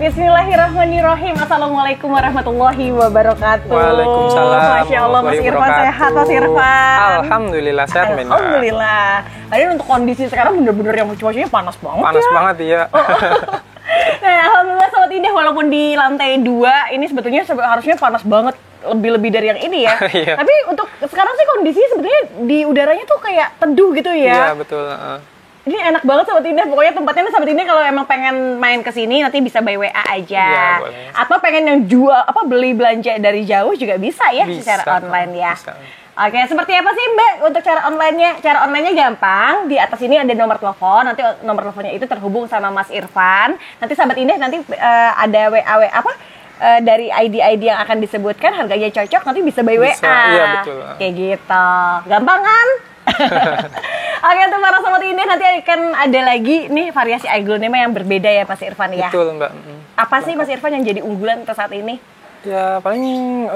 Bismillahirrahmanirrahim. Assalamualaikum warahmatullahi wabarakatuh. Waalaikumsalam. Masya Allah, Mas Irfan sehat, Mas Irfan. Alhamdulillah sehat, Mena. Alhamdulillah. Tadi untuk kondisi sekarang bener-bener yang cuacanya panas banget. Panas banget ya. Nah, alhamdulillah Sobat Indah, walaupun di lantai 2 ini sebetulnya harusnya panas banget, lebih dari yang ini ya. Iya. Tapi untuk sekarang sih kondisinya sebetulnya di udaranya tuh kayak teduh gitu ya. Iya, betul. Ini enak banget Sobat Indah, pokoknya tempatnya Sobat Indah kalau emang pengen main ke sini nanti bisa by WA aja. Iya, boleh. Atau pengen yang beli belanja dari jauh juga bisa ya, Bisa. secara online ya. Bisa. Oke, seperti apa sih Mbak untuk cara online-nya? Cara online-nya gampang. Di atas ini ada nomor telepon. Nanti nomor teleponnya itu terhubung sama Mas Irfan. Nanti Sobat Indah nanti ada WA dari ID yang akan disebutkan, harganya cocok, nanti bisa by WA. Iya, betul. Kayak gitu. Gampang kan? Oke, untuk para Sobat Indah nanti akan ada lagi nih variasi aglonema yang berbeda ya Mas Irfan ya. Betul, Mbak. Apa sih Mas Irfan yang jadi unggulan untuk saat ini? Ya, paling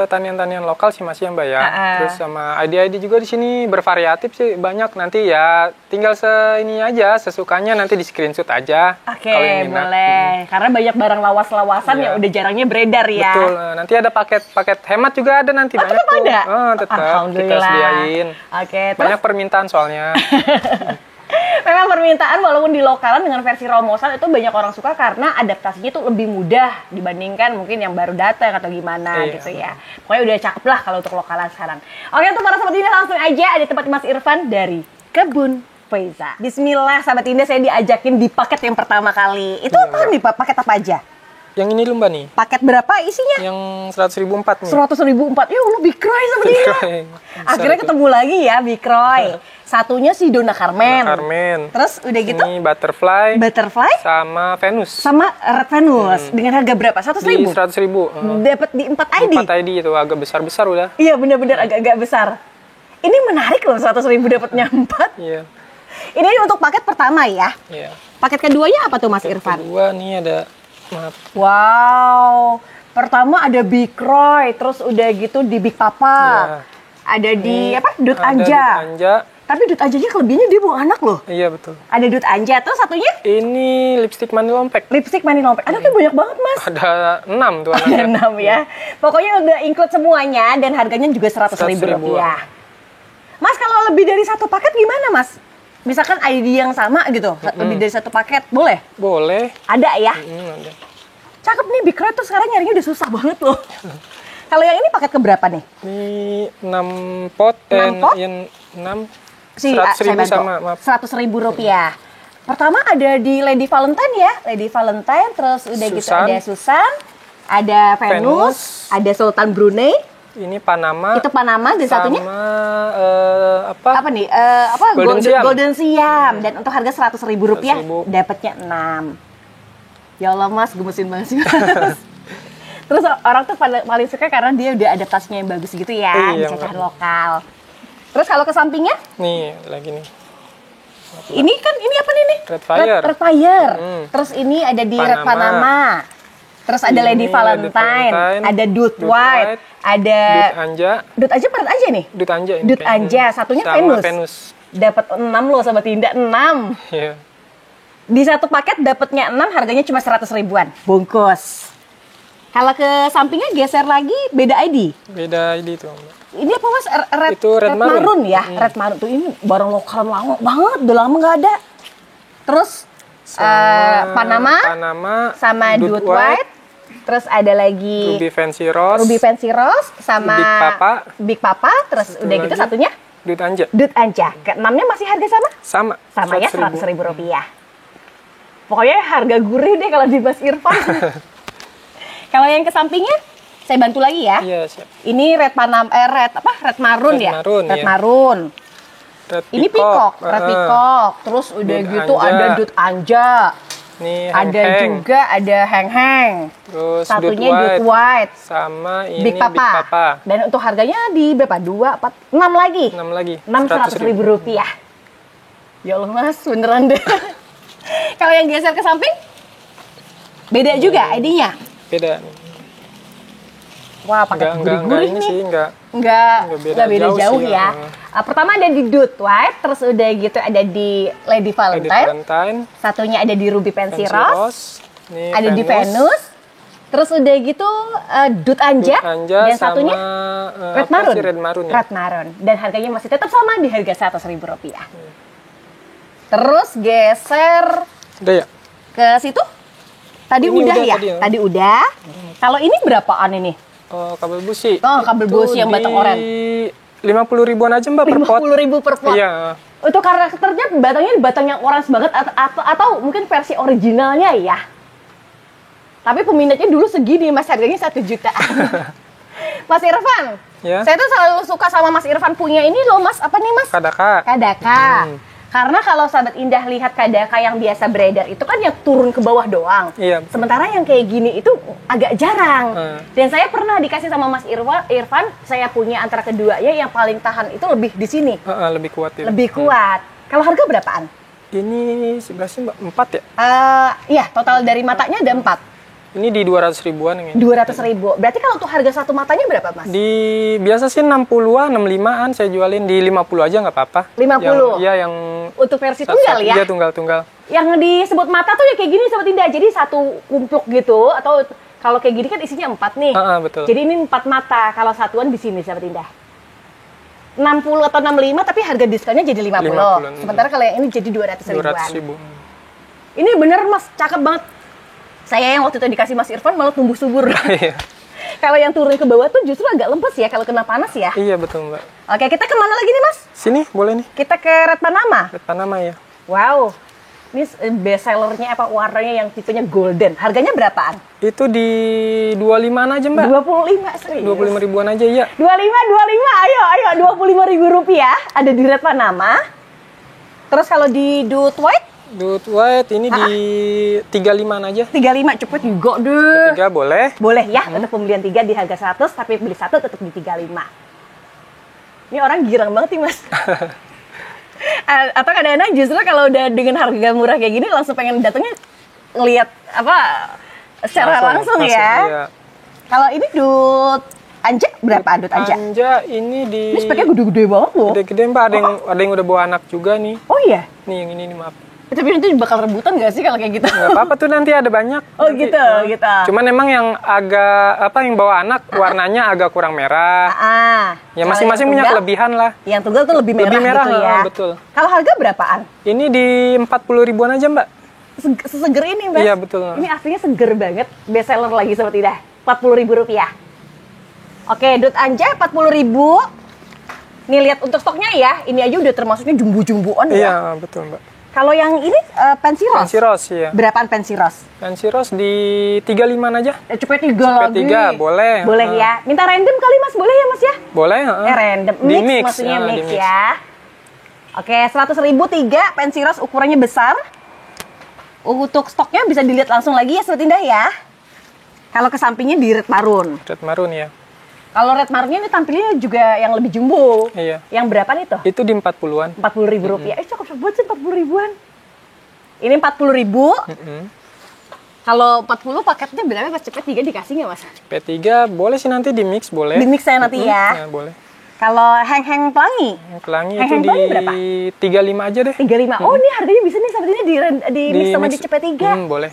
tanian-tanian lokal sih masih ya, Mbak ya. Terus sama ID juga di sini bervariatif sih, banyak. Nanti ya tinggal ini aja, sesukanya nanti di screenshot aja. Oke, boleh. Karena banyak barang lawas-lawasan yang udah jarangnya beredar ya. Betul. Nanti ada paket hemat juga ada nanti. Banyak tetap tuh. ada? Tetap Alhamdulillah. kita sediain. Oke, Banyak permintaan soalnya. memang permintaan walaupun di lokalan dengan versi Romosan itu banyak orang suka karena adaptasinya tuh lebih mudah dibandingkan mungkin yang baru datang atau gimana gitu ya. Pokoknya udah cakep lah kalau untuk lokalan sekarang. Oke, untuk para Sobat Indah langsung aja ada tempat Mas Irfan dari Kebun Faiza. Bismillah Sobat Indah, saya diajakin di paket yang pertama kali. Itu apa nih Pak? Paket apa aja? Yang ini lu Mbak nih. Paket berapa isinya? Yang 100.004 nih. 100.004. Ya Allah, Bikroy Sobat Indah. Akhirnya ketemu lagi ya Bikroy. Satunya si Donna Carmen. Terus udah gitu ini Butterfly sama Venus. Sama Red Venus. Dengan harga berapa? 100.000? 100.000. Dapat di 4 ID. 4 ID itu agak besar-besar udah. Iya, benar-benar agak-agak besar. Ini menarik loh, 100.000 dapatnya 4. Iya. Ini untuk paket pertama ya. Iya. Paket keduanya apa tuh Mas Irfan? Kedua nih ada Wow. Pertama ada Bikroy, terus udah gitu di Big Papa. Ya. Ada di Dut Ada Anja. Dut Anja. Tapi Dut Anjanya kelebihannya dia bawa anak loh. Iya, betul. Ada Dut Anja, terus satunya? Ini lipstick mani lompek. Lipstick mani lompek. Anaknya banyak banget, Mas. Ada 6 tuh anaknya. Ada 6 ya. Pokoknya udah include semuanya dan harganya juga 100.000 rupiah. Mas, kalau lebih dari satu paket gimana, Mas? Misalkan ID yang sama gitu, lebih dari satu paket, boleh? Boleh. Ada ya? Ada. Cakep nih, Bikroy tuh sekarang nyarinya udah susah banget loh. Kalau yang ini paket keberapa nih? Ini 6 pot. 6 pot? Yang 6. 100.000 sama, maaf. 100.000 rupiah. Pertama ada di Lady Valentine ya, Lady Valentine, terus udah gitu ada Susan, ada Venus, ada Sultan Brunei. Ini Panama. Itu Panama dan satunya? Sama apa nih? Golden Siam. Dan untuk harga 100.000 rupiah, dapatnya 6. Ya Allah Mas, gemesin banget sih Mas. Terus orang tuh paling suka karena dia udah adaptasinya yang bagus gitu ya, dicacahan lokal. Terus kalau ke sampingnya? Nih, lagi nih. Ini kan, ini apa nih? Red Fire. Terus ini ada di Red Panama. Terus ada Lady Valentine, ada Dut White, ada Dut Anja Red Anja nih? Dut Anja ini. Dut Anja, satunya Venus. Dapat 6 loh Sobat Indah, 6. Iya. Di satu paket dapatnya 6, harganya cuma 100 ribuan. Bungkus. Kalau ke sampingnya geser lagi, beda ID. Beda ID tuh. Ini apa Mas? Red Marun ya? Red Marun tuh ini barang lokal lama banget, udah lama nggak ada. Terus Panama sama Dut White. Terus ada lagi Ruby Fancy Rose sama Big Papa. Terus udah gitu satunya Dut Anja. Ke-6-nya masih harga sama? Sama ya, 100.000 rupiah. Pokoknya harga gurih deh kalau di Mas Irfan. Kalau yang ke sampingnya, saya bantu lagi ya. Iya, siap. Ini Red Marun ya? Red Marun. Ini Peacock. Red Peacock. Terus udah gitu ada Dut Anja. Nih, ada Heng. Terus satunya Dut White. Sama ini Big Papa. Dan untuk harganya di berapa? 2, 4, 6 lagi. 100.000 rupiah. Ya Allah Mas, beneran deh. Kalau yang geser ke samping, beda juga ID-nya? Beda. Wah, pakai gurih-gurih nih. Enggak beda jauh ya. Pertama ada di Dut White, terus udah gitu ada di Lady Valentine. Satunya ada di Ruby Fancy Rose. Ini ada di Venus. Terus udah gitu Dut Anja dan sama, satunya Red Maroon. Red Maroon ya? Red Maroon. Dan harganya masih tetap sama di harga Rp100.000. Terus geser Udah ya? ke situ. Tadi Ini udah ya? tadi ya? Tadi udah. Kalau ini berapaan ini? Kabel busi. Oh, kabel busi yang batang oren. 50 ribuan aja Mbak per pot. 50.000 per pot. Iya. Untuk karakternya batangnya batang yang orange banget atau mungkin versi originalnya ya. Tapi peminatnya dulu segini, Mas, harganya 1 juta. Mas Irfan, Ya. saya tuh selalu suka sama Mas Irfan punya ini loh, Mas. Apa nih, Mas? Kadaka. Kadaka. Karena kalau sahabat Indah lihat Kadaka yang biasa beredar itu kan yang turun ke bawah doang. Iya. Sementara yang kayak gini itu agak jarang. Dan saya pernah dikasih sama Mas Irfan, saya punya antara keduanya yang paling tahan itu lebih di sini. Lebih kuat ya. Lebih kuat. Kalau harga berapaan? Ini sebelah sini Mbak, 4 ya? Iya, total dari matanya ada 4. Ini di 200 ribuan yang ini. 200.000. Berarti kalau untuk harga satu matanya berapa, Mas? Biasa sih 60-an, 65-an saya jualin, di 50 aja nggak apa-apa. 50? Iya, yang Untuk versi tunggal ya? Iya, tunggal-tunggal. Yang disebut mata tuh ya kayak gini, Sobat Indah. Jadi satu kumpluk gitu, atau kalau kayak gini kan isinya 4 nih. Betul. Jadi ini 4 mata, kalau satuan di sini, Sobat Indah. 60 atau 65, tapi harga diskonnya jadi 50. Sementara kalau yang ini jadi 200 ribuan. 200 ribu. Ini bener, Mas, cakep banget. Saya yang waktu itu dikasih Mas Irfan malah tumbuh subur. Kalau yang turun ke bawah tuh justru agak lempes ya kalau kena panas ya. Iya, betul Mbak. Oke, kita kemana lagi nih, Mas? Sini, boleh nih. Kita ke Red Panama. Red Panama ya. Wow, ini best sellernya apa warnanya yang tipenya golden. Harganya berapaan? Itu di 25-an aja Mbak. 25, serius? 25 ribuan aja ya. 25, ayo 25.000 rupiah. Ada di Red Panama. Terus kalau di Dut White? Dut White ini di 35-an aja. 35, cepet juga deh. 3 boleh. Boleh ya, untuk pembelian 3 di harga 100, tapi beli 1 tetap di 35. Ini orang girang banget nih, Mas. Atau kadang-kadang justru kalau udah dengan harga murah kayak gini langsung pengen datangnya ngelihat apa secara langsung ya. Iya. Kalau ini Dut Anja berapa Dut Anja? Anja ini di Ini speknya gede-gede banget loh. Gede-gede Mbak, ada yang udah bawa anak juga nih. Oh iya. Nih yang ini nih maaf. Tapi nanti bakal rebutan gak sih kalau kayak gitu? Nggak apa-apa tuh, nanti ada banyak. Oh nanti, gitu, gitu. Cuman emang yang agak yang bawa anak warnanya agak kurang merah. Ya masing-masing punya kelebihan lah. Yang tunggal tuh lebih merah gitu ya. Betul. Kalau harga berapaan? Ini di 40 ribuan aja Mbak. Seseger ini Mbak? Iya betul. Ini aslinya seger banget. Best seller lagi seperti dah. 40.000 rupiah. Oke, Dut Anja 40.000. Nih lihat untuk stoknya ya. Ini aja udah termasuknya jumbo-jumboan ya. Iya betul Mbak. Kalau yang ini pensi ros? Pensi ros, iya. Berapaan pensi ros? Pensi ros di 35-an aja. Cepet 3 lagi. 3 boleh. Boleh ya. Minta random kali Mas, boleh ya Mas ya? Boleh. Random. Mix maksudnya mix ya. Oke, 100.000 3 pensi ros ukurannya besar. Untuk stoknya bisa dilihat langsung lagi ya Sobat Indah ya. Kalau ke sampingnya di Red Maroon. Red Maroon ya. Kalau Red Maroonnya ini tampilnya juga yang lebih jumbo. Iya. Yang berapa nih tuh? Itu di 40-an. 40.000 rupiah. Cakep banget sih 40 ribuan. Ini 40.000. Kalau 40 paketnya berapa Mas? CP3 dikasih nggak Mas? CP3 boleh sih nanti di mix boleh. Di mix saya nanti ya. Ya boleh. Kalau heng-heng pelangi? Pelangi itu di berapa? 35 aja deh. 35. Oh ini harganya bisa nih sahabat ini di mix sama di CP3. Boleh.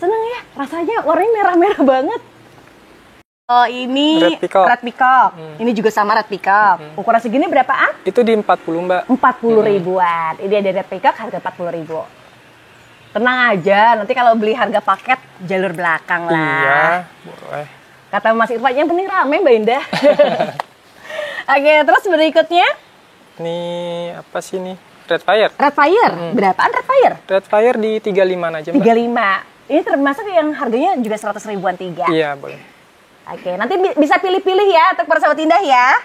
Seneng ya, rasanya warnanya merah-merah banget. Oh ini Red Peacock. Ini juga sama Red Peacock. Ukuran segini berapaan? Itu di 40 Mbak. 40 ribuan. Ini ada Red Peacock harga 40 ribu. Tenang aja, nanti kalau beli harga paket jalur belakang lah. Iya, boleh. Kata Mas Irfan, yang penting rame Mbak Indah. Oke, terus berikutnya? Ini apa sih nih? Red Fire. Red Fire. Berapaan Red Fire? Red Fire di 35-an aja Mbak. 35. Ini termasuk yang harganya juga 100 ribuan 3. Iya, boleh. Oke, nanti bisa pilih-pilih ya untuk para sahabat Indah ya.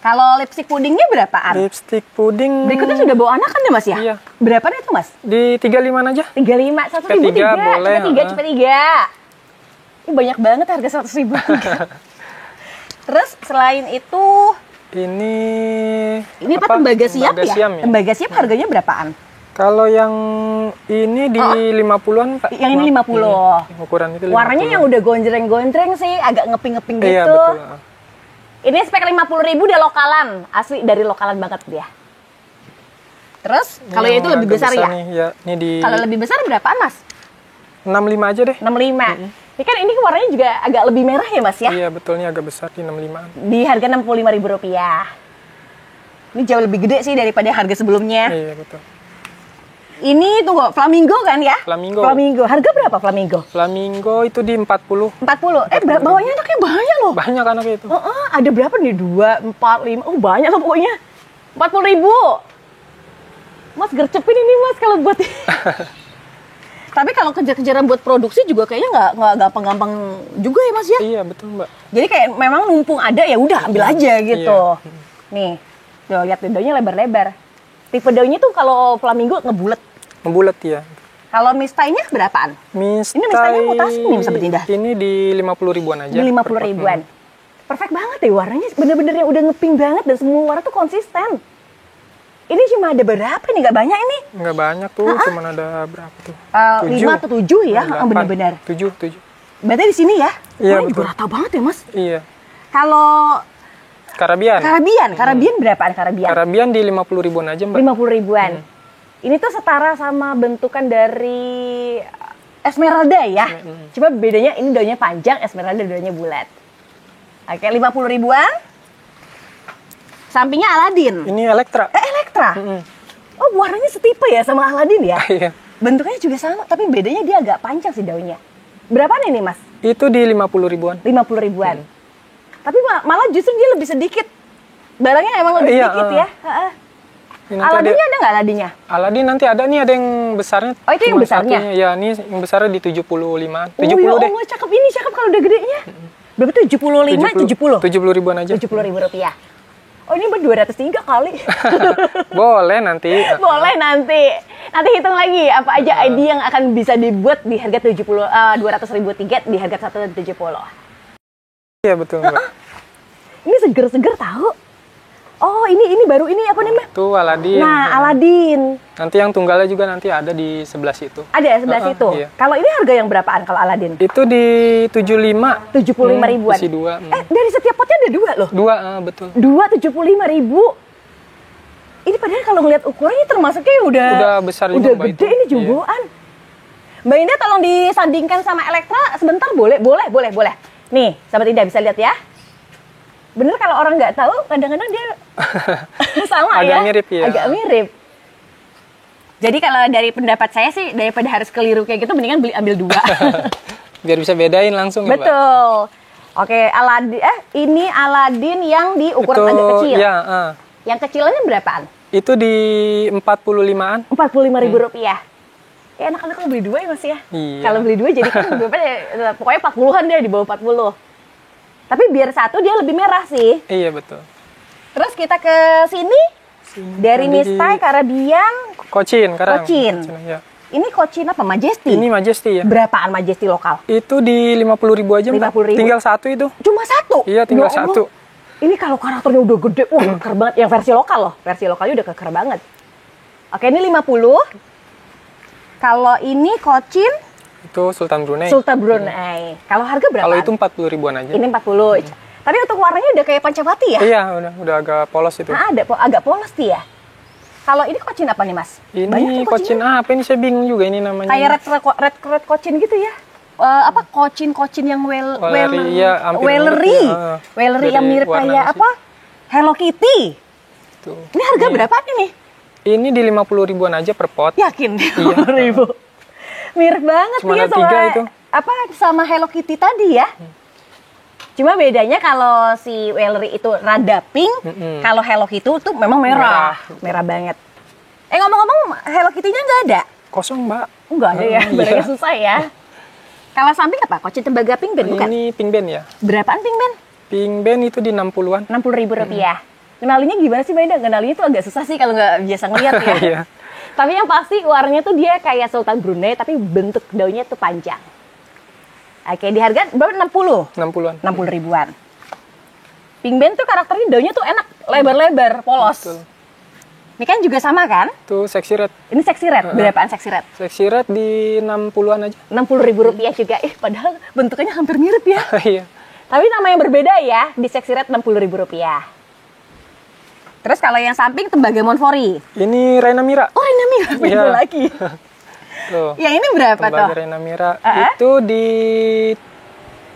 Kalau lipstick pudingnya berapaan? Lipstick puding. Berikutnya sudah bawa anak kan ya Mas ya? Iya. Berapaan itu Mas? Di 35-an aja. 35, 100.000 boleh. CP3. Ini banyak banget harga 100.000. Terus selain itu ini apa? Tembaga siap ya? Siam, ya? Tembaga siap harganya berapaan? Kalau yang ini di 50-an Pak. Yang ini 50. Ukuran itu 50. Warnanya yang udah gonjreng-gonjreng sih, agak ngeping-ngeping gitu. Iya, betul. Ini spek 50.000 dia lokalan, asli dari lokalan banget dia. Terus kalau itu lebih besar ya? Nih, ya. Ini di Kalau lebih besar berapaan Mas? 65 aja deh. 65. Ini kan ini warnanya juga agak lebih merah ya Mas ya? Iya, betulnya agak besar di 65. Di harga Rp65.000. Ini jauh lebih gede sih daripada harga sebelumnya. Iya, betul. Ini tunggu, flamingo kan ya? Flamingo. Flamingo. Harga berapa flamingo? Flamingo itu di 40. 40. Bawahnya anaknya banyak loh. Banyak anaknya itu. Ada berapa nih? 2, 4, 5. Oh, banyak loh pokoknya. 40.000. Mas gercepin ini Mas kalau buat. Tapi kalau kejar-kejaran buat produksi juga kayaknya nggak gampang-gampang juga ya Mas ya? Iya, betul Mbak. Jadi kayak memang numpung ada ya udah ambil aja gitu. Iya. Nih, tuh lihat daunnya lebar-lebar. Tipe daunnya tuh kalau flamingo ngebulet. Ngebulet ya. Kalau mistainya berapaan? Mistai. Ini mistainya mutasi nih Sahabat Indah. Ini di 50 ribuan aja. Di 50 ribuan. Perfect banget deh warnanya. Bener-bener yang udah ngepink banget dan semua warna tuh konsisten. Ini cuma ada berapa nih? Nggak banyak ini? Nggak banyak tuh, cuma ada berapa tuh? 5 atau 7 ya? Bener-bener. 7. Berarti di sini ya? Iya, juga rata banget ya Mas? Iya. Kalau Karabian berapaan Karabian? Karabian di 50 ribuan aja Mbak. 50 ribuan. Ini tuh setara sama bentukan dari Esmeralda ya. Cuma bedanya ini daunnya panjang, Esmeralda daunnya bulat. Oke, 50 ribuan. Sampingnya Aladin. Ini Elektra. Elektra. Oh, warnanya setipe ya sama Aladin ya? Iya. Bentuknya juga sama, tapi bedanya dia agak panjang sih daunnya. Berapaan ini Mas? Itu di 50 ribuan. 50 ribuan. Tapi malah justru dia lebih sedikit. Barangnya emang lebih sedikit ya. Aladinnya ada nggak Aladinnya? Aladin nanti ada nih, ada yang besarnya. Oh, itu yang besarnya? Ya, ini yang besarnya di 75. 70 ya deh. Allah, cakep ini, cakep kalau udah gedenya. Berapa tuh? 75, 70? 70 ribuan aja. 70 ribu rupiah. Oh, ini 203 kali. Boleh nanti. Boleh nanti. Nanti hitung lagi apa aja ID yang akan bisa dibuat di harga 200.000 tiket di harga 170. Iya, betul Mbak. Ini seger-seger tahu. Oh, ini baru ini apa namanya? Tuh Aladin. Nah, Aladin. Nanti yang tunggalnya juga nanti ada di sebelah situ. Ada ya sebelah situ. Iya. Kalau ini harga yang berapaan kalau Aladin? Itu di 75. 75 ribuan. Isi 2. Dari setiap potnya ada 2 loh. 2, betul. 75 ribu. Ini padahal kalau ngeliat ukurannya termasuknya udah besar juga. Udah gede ini jumboan. Iya. Mbak Indah tolong disandingkan sama Elektra sebentar, boleh. Nih, Sahabat Indah bisa lihat ya. Bener kalau orang nggak tahu, kadang-kadang dia sama agak ya. Mirip ya. Agak mirip. Jadi kalau dari pendapat saya sih, daripada harus keliru kayak gitu, mendingan ambil 2. Biar bisa bedain langsung ya, Mbak. Betul. Oke, Aladin. Ini Aladin yang di ukuran agak kecil. Iya. Yang kecilnya berapaan? Itu di 45-an. 45.000 rupiah. Ya anak-anak kalau beli 2 ya Mas ya. Iya. Kalau beli 2 jadi kan berapa ya? Pokoknya 40-an deh, di bawah 40. Tapi biar satu dia lebih merah sih. Iya, betul. Terus kita ke sini dari Mistai, Karabian, Kocin. Ya. Ini Kocin apa? Majesty? Ini Majesty ya. Berapaan Majesty lokal? Itu di 50.000 aja Mbak. 50.000. Tinggal 1 itu. Cuma 1? Iya, tinggal Ya 1. Ini kalau karakternya udah gede, keker banget. Yang versi lokal loh. Versi lokalnya udah keker banget. Oke, ini 50. Kalau ini Kocin, itu Sultan Brunei. Kalau harga berapa? Kalau itu 40 ribuan aja. Ini 40. Tapi untuk warnanya udah kayak Pancawati ya? Iya, udah agak polos itu. Nah, agak polos sih ya. Kalau ini Kocin apa nih Mas? Ini Kocin apa ini, saya bingung juga ini namanya. Kayak red Kocin gitu ya? Apa Kocin yang Wellery yang mirip kayak apa? Hello Kitty. Tuh. Ini harga berapa ini? Ini di 50 ribuan aja per pot. Yakin? 50 ribu. Mirip banget cuma ya sama 3 itu. Sama Hello Kitty tadi ya. Cuma bedanya kalau si Wellery itu rada pink, kalau Hello Kitty itu memang merah banget. Ngomong-ngomong, Hello Kitty-nya nggak ada? Kosong Mbak. Nggak ada ya, barangnya susah ya. Kalau samping apa? Kocin tembaga pink band bukan? Ini pink band ya. Berapaan pink band? Pink band itu di 60-an. 60.000 rupiah. Kenalinya gimana sih Mbak Indah? Kenalinya tuh agak susah sih kalau nggak biasa ngeliat ya. Iya. Tapi yang pasti warnanya tuh dia kayak Sultan Brunei, tapi bentuk daunnya tuh panjang. Oke, di harga berapa? 60-an. 60 ribuan. Pink band tuh karakternya daunnya tuh enak, lebar-lebar, polos. Betul. Ini kan juga sama kan? Tuh Sexy Red. Ini Sexy Red. Berapaan Sexy Red? Sexy Red di 60-an aja. 60.000 rupiah juga. Padahal bentuknya hampir mirip ya. Iya. Tapi nama yang berbeda ya. Di Sexy Red 60.000 rupiah. Terus kalau yang samping tembaga Monfori. Ini Raina Mira. Oh, Raina Mira beda lagi. Tuh. Yang ini berapa tuh? Tembaga Reina Mira itu di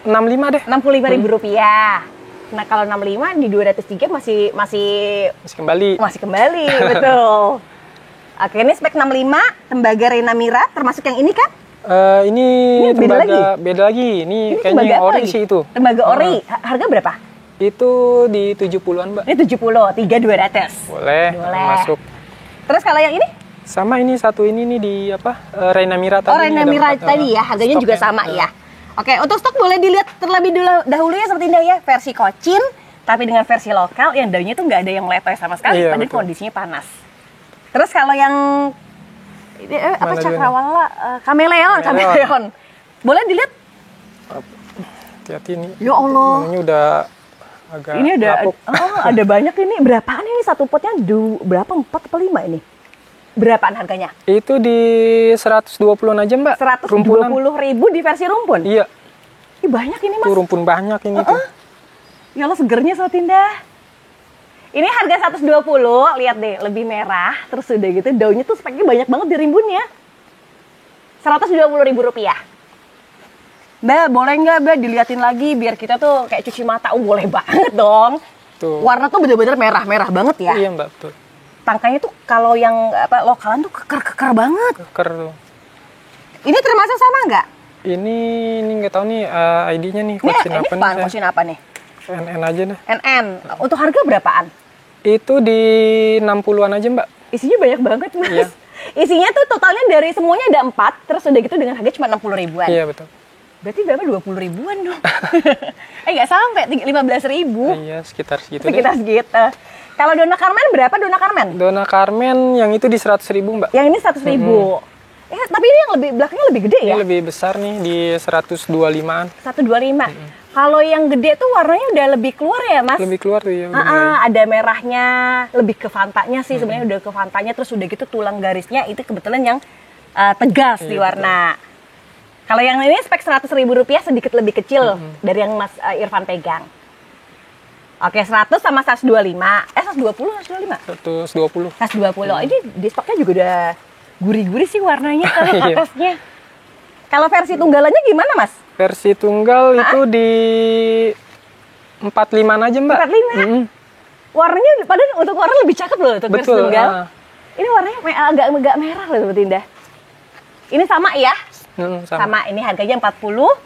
65 deh. 65.000 rupiah. Nah kalau 65 di 203 masih kembali. Masih kembali, betul. Oke, ini spek 65, tembaga Reina Mira, termasuk yang ini kan? Ini tembaga beda lagi. Ini kayaknya yang ori sih itu. Tembaga ori, harga berapa? Itu di 70-an, Mbak. Ini 70, 3.200. Boleh. Masuk. Terus kalau yang ini? Sama ini satu ini nih di apa? Reina Mira tadi. Oh, Reina Mira tadi ya, harganya juga sama ya. Oke, untuk stok boleh dilihat terlebih dahulu ya Sobat Indah ya, versi Kocin, tapi dengan versi lokal yang daunnya tuh nggak ada yang letoy sama sekali, padahal kondisinya panas. Terus kalau yang apa cakrawala, kameleon, boleh dilihat? Hati-hati nih. Ya Allah. Ini udah agak ini ada banyak ini. Berapaan ini satu potnya? Berapa? 4 atau 5 ini? Berapaan harganya? Itu di 120-an aja, Mbak. 120.000 di versi rumpun? Iya. Ini banyak ini, Mas. Tuh rumpun banyak ini tuh. Ya Allah, segernya Sobat Indah. Ini harga 120, lihat deh, lebih merah. Terus udah gitu, daunnya tuh speknya banyak banget di rimbunnya. 120.000 rupiah. Mbak, boleh nggak Mbak diliatin lagi biar kita tuh kayak cuci mata? Oh, boleh banget dong. Tuh. Warna tuh bener-bener merah-merah banget ya. Iya, Mbak, betul. Tangkainya tuh kalau yang lokalan tuh keker banget. Keker tuh. Ini termasuk sama nggak? Ini nggak tahu nih ID-nya nih. Kocin apa nih? NN aja deh. NN. Untuk harga berapaan? Itu di 60-an aja, Mbak. Isinya banyak banget, Mas. Iya. Isinya tuh totalnya dari semuanya ada 4, terus udah gitu dengan harga cuma 60.000-an. Iya, betul. Berarti berapa? 20.000-an dong. Nggak sampai 15.000. Iya, sekitar segitu. Sekitar segitu. Kalau Dona Carmen berapa Dona Carmen? Dona Carmen yang itu di 100.000, Mbak. Yang ini 100.000. Tapi ini yang belakangnya lebih gede ya? Ini lebih besar nih di 125-an. 125. Kalau yang gede tuh warnanya udah lebih keluar ya, Mas? Lebih keluar tuh ya. Ada merahnya, lebih ke fantanya sih sebenarnya, udah ke fantanya, terus udah gitu tulang garisnya itu kebetulan yang tegas di warna. Kalau yang ini spek 100.000 rupiah, sedikit lebih kecil dari yang Mas Irfan pegang. Oke, 100 sama 125. 120, 125? 120. 120. Ini di stoknya juga udah gurih-gurih sih warnanya kalau atasnya. Kalau versi tunggalannya gimana, Mas? Versi tunggal itu di 45 aja, Mbak. 45? Warnanya, padahal untuk warna lebih cakep loh untuk versi tunggal. Ini warnanya agak merah loh, Sobat Indah. Ini sama ya? Sama. Ini harganya 40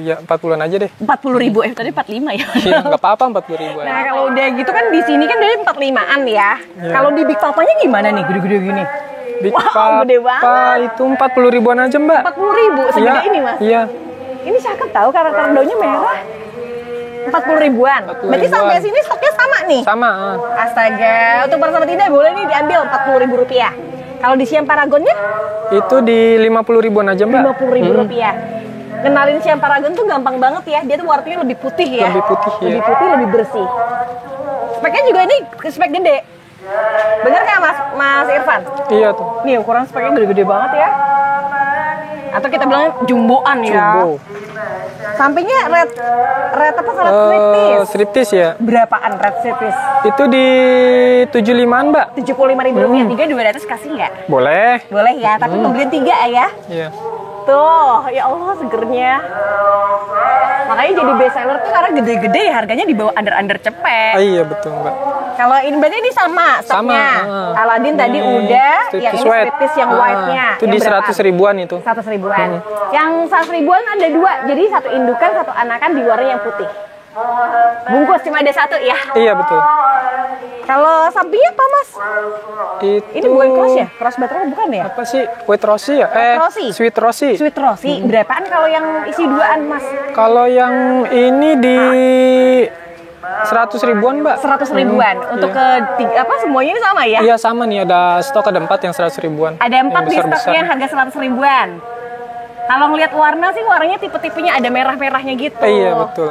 ya, 40-an aja deh. 40.000, tadi 45 ya? Iya, nggak apa-apa 40.000 aja. Nah, kalau udah gitu kan di sini kan dari 45-an ya. Kalau di Big Papanya gimana nih, gede-gede gini? Big Papa gede banget. Itu 40.000-an aja, Mbak. 40.000 segede ini, Mas? Iya. Ini cakep tahu, karakter daunnya merah. 40.000-an. Berarti sampai sini stoknya sama nih? Sama. Astaga, untuk para Sobat Indah boleh nih diambil 40.000 rupiah. Kalau di Siam Paragonnya? Itu di 50.000-an aja, Mbak. 50.000 rupiah. Kenalin Siam Paragon tuh gampang banget ya. Dia tuh warnanya lebih putih ya. Lebih putih ya. Lebih putih, lebih bersih. Speknya juga ini spek gede. Bener nggak Mas Irfan? Iya tuh. Nih ukuran speknya gede-gede banget ya. Atau kita bilang jumboan ya. Jumbo. Sampingnya red apa salah striptis? Striptis ya. Berapaan red striptis? Itu di 75-an, Mbak. 75.000 rupiah. 3.200 kasih nggak? Boleh. Boleh ya, tapi pembelian 3 ya. Iya. Tuh, ya Allah segernya. Makanya jadi best seller tuh karena gede-gede ya, harganya di bawah under cepet. Iya betul, Mbak. Kalau ini berarti ini sama stoknya. Aladin tadi udah, yang ini striptis yang white-nya. Itu di 100.000-an itu. 100.000-an. Yang 100.000-an ada 2, jadi satu indukan, satu anakan di warna yang putih. Bungkus cuma ada 1 ya? Iya betul. Kalau sampingnya apa, Mas? Ini bukan cross ya? Cross butter bukan ya? Apa sih? White Rosy ya? Sweet Rosy. Sweet Rosy. Berapaan kalau yang isi 2-an, Mas? Kalau yang ini di 100.000-an, Mbak. 100.000-an. Untuk semuanya ini sama ya? Iya sama nih, ada stok ada 4 yang 100.000-an. Ada 4 di stoknya harga 100.000-an. Kalau ngelihat warna sih, warnanya tipe-tipenya ada merah-merahnya gitu. Iya betul.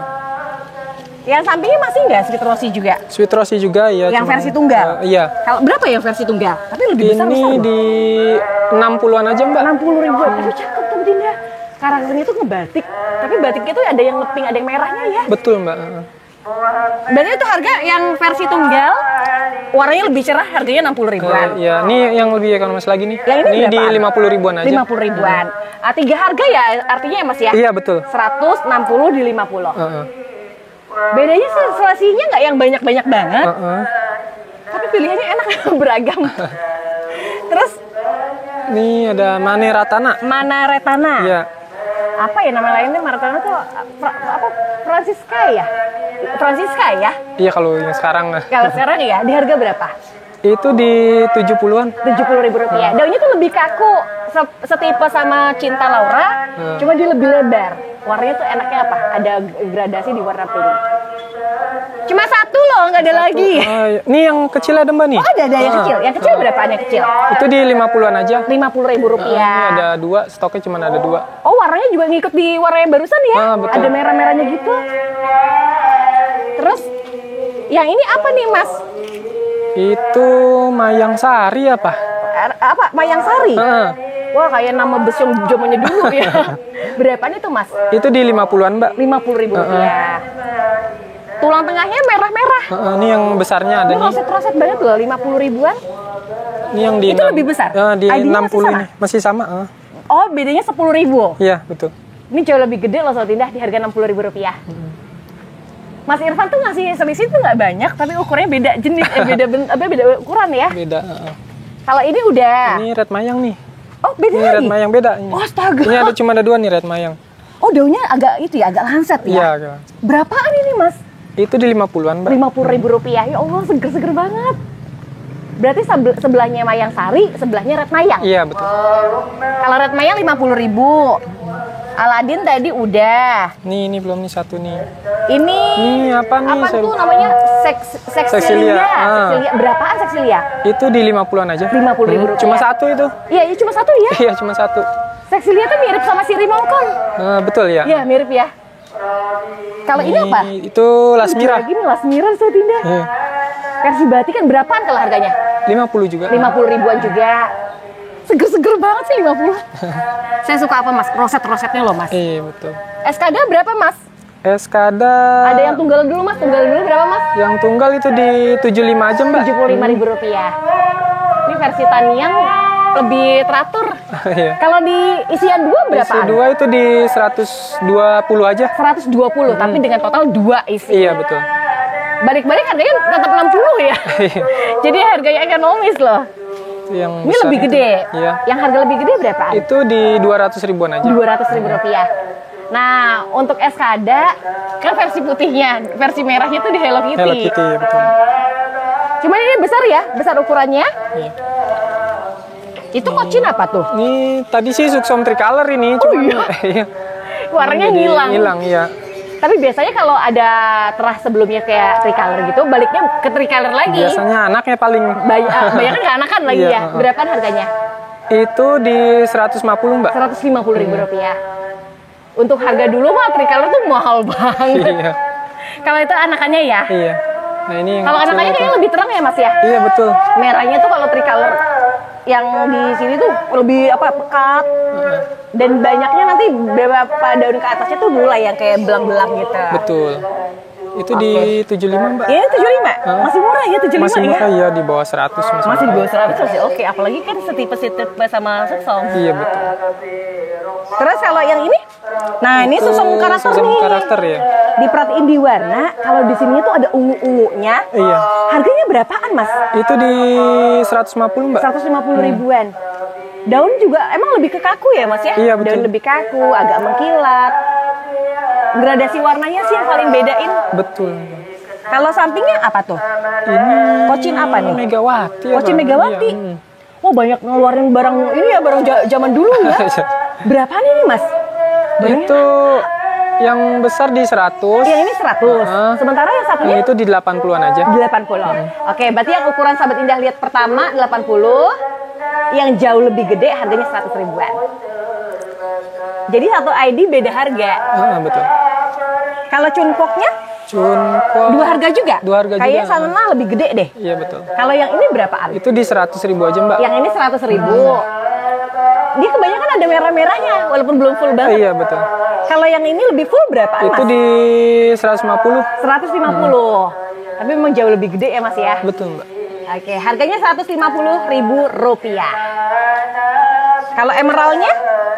Yang sampingnya masih nggak Sweet Rosy juga? Sweet Rosy juga ya. Yang versi tunggal? Iya. Kalau berapa ya versi tunggal? Tapi lebih besar. Ini di 60-an aja, Mbak. 60.000-an. Aduh cakep tuh Dinda. Karakternya tuh ngebatik. Tapi batiknya tuh ada yang ngepink, ada yang merahnya ya. Betul, Mbak. Berarti itu harga yang versi tunggal warnanya lebih cerah, harganya 60 ribuan. Iya, ini yang lebih ekonomis lagi nih. Yang ini di 50 ribuan aja. 50 ribuan. Tiga harga ya artinya ya Mas ya? Iya, betul. 160 di 50. Bedanya selisihnya nggak yang banyak-banyak banget. Tapi pilihannya enak, beragam. Terus ini ada Maneratana. Maneratana. Iya. Apa ya nama lainnya? Maneratana tuh apa? Francisca ya? Francisca ya? Iya kalau yang sekarang. Kalau sekarang ya, di harga berapa? Itu di 70-an. 70 ribu rupiah. Daunnya tuh lebih kaku, setipe sama Cinta Laura, cuma dia lebih lebar. Warnanya tuh enaknya apa? Ada gradasi di warna pink. Cuma satu loh, nggak ada lagi. Ini yang kecil ada Mbak nih. Oh, ada yang kecil. Yang kecil berapaan yang kecil? Itu di 50-an aja. 50 ribu rupiah. Ini ada 2, stoknya cuma ada 2. Oh, warnanya juga ngikut di warna yang barusan ya? Betul. Ada merah-merahnya gitu. Terus, yang ini apa nih Mas? Itu Mayang Sari apa? Apa? Mayang Sari? Wah, kayak nama bus yang zamannya dulu ya. Berapaan itu Mas? Itu di 50-an Mbak. 50 ribu rupiah. Tulang tengahnya merah-merah. Ini yang besarnya ada nih. Ini roset-roset banget loh, 50 ribuan. Ini yang di itu lebih besar? Di 60 ini. Masih sama. Oh, bedanya 10 ribu? Iya, betul. Ini jauh lebih gede loh Sobat Indah, di harga 60 ribu rupiah. Mas Irfan tuh ngasih selisih tuh nggak banyak, tapi ukurannya beda jenis, beda ukuran ya? Beda. Kalau ini udah. Ini red mayang nih. Oh, beda ini lagi? Red mayang beda. Ini. Oh, astaga. Ini cuma ada 2 nih red mayang. Oh, daunnya agak itu ya, agak lancet ya? Iya, agak lancet. Berapaan ini Mas? Itu di 50-an Mbak. 50 ribu rupiah, ya Allah seger-seger banget. Berarti sebelahnya Mayang Sari, sebelahnya Red Mayang? Iya, betul. Kalau Red Mayang 50 ribu. Aladin tadi udah. Ini belum nih satu nih. Ini apa nih? Apa tuh namanya? Seksilia. Seksilia. Berapaan Seksilia? Itu di 50-an aja. 50 ribu rupiah. Cuma satu itu. Iya, cuma satu ya? Iya, cuma satu. Seksilia tuh mirip sama Siri Mongkon. Betul ya. Iya, mirip ya. Kalau ini apa? Itu Lasmira. Lagi nih Lasmira Sobat Indah. Versi batik kan berapaan kalau harganya? 50 juga. 50 ribuan juga. Seger-seger banget sih 50. Saya suka apa Mas? Roset-rosetnya loh Mas. Iya, betul. Eskada berapa Mas? Eskada. Ada yang tunggal dulu Mas. Tunggal dulu berapa Mas? Yang tunggal itu di 75 aja Mbak. 75 ribu rupiah. Ini versi Taniang lebih teratur. Kalau di isian 2 berapaan? Isi 2 itu di 120 aja. 120, tapi dengan total 2 isi. Iya, betul. Balik-balik harganya tetap 60 ya. Jadi harganya ekonomis loh. Yang ini lebih gede. Iya. Yang harga lebih gede berapaan? Itu di 200 ribuan aja. 200 ribu rupiah. Nah, untuk Eskada kan versi putihnya, versi merahnya itu di Hello Kitty. Hello Kitty, betul. Cuma ini besar ya, besar ukurannya. Iya. Itu kocin apa tuh? Ini tadi sih Suksom Tricolor ini. Oh iya. Warnanya hilang. Hilang, iya. Tapi biasanya kalau ada terah sebelumnya kayak tricolor gitu, baliknya ke tricolor lagi. Biasanya anaknya paling banyak kan ke anakan lagi ya. Berapaan harganya? Itu di 150 Mbak. 150 ribu rupiah. Untuk harga dulu mah tricolor tuh mahal banget. Iya. Kalau itu anakannya ya? Iya. Nah, ini kalau anakannya kayaknya lebih terang ya Mas ya? Iya, betul. Merahnya tuh kalau tricolor yang di sini tuh lebih pekat. Dan banyaknya nanti beberapa daun ke atasnya tuh mulai yang kayak belang-belang gitu. Betul. Itu di 75 Mbak. Ini 75? Masih murah ya 75 masih murah ya, di bawah 100. Masih di bawah 100 masih oke. Apalagi kan setipe sama Suksom. Iya, betul. Terus kalau yang ini? Nah, ini Suksom karakter nih. Suksom karakter ya. Diperhatiin di warna, kalau di sini tuh ada ungu-ungunya. Iya. Harganya berapaan Mas? Itu di 150 Mbak. 150 ribuan. Daun juga emang lebih ke kaku ya Mas ya? Iya, betul. Daun lebih kaku, agak mengkilat. Gradasi warnanya sih yang paling bedain. Betul. Kalau sampingnya apa tuh? Ini Kocin apa nih? Megawati. Kocin Megawati. Iya. Wah, banyak ngeluarin barang ini ya, barang zaman dulu ya. Berapaan ini Mas? Itu yang besar di 100. Yang ini 100. Sementara yang satunya? Yang itu di 80-an aja. 80. Oke, berarti yang ukuran Sahabat Indah lihat pertama 80. Yang jauh lebih gede harganya 100 ribuan. Jadi satu ID beda harga. Betul. Kalau cunkoknya? Cunkok. 2 harga juga? 2 harga kayaknya juga. sana lebih gede deh. Iya, betul. Kalau yang ini berapaan? Itu di 100 ribu aja Mbak. Yang ini 100 ribu. Dia kebanyakan ada merah-merahnya, walaupun belum full banget. Iya, betul. Kalau yang ini lebih full berapaan Itu Mas? di 150. 150. Tapi memang jauh lebih gede ya Mas ya? Betul Mbak. Oke, harganya Rp150.000. Kalau emeraldnya?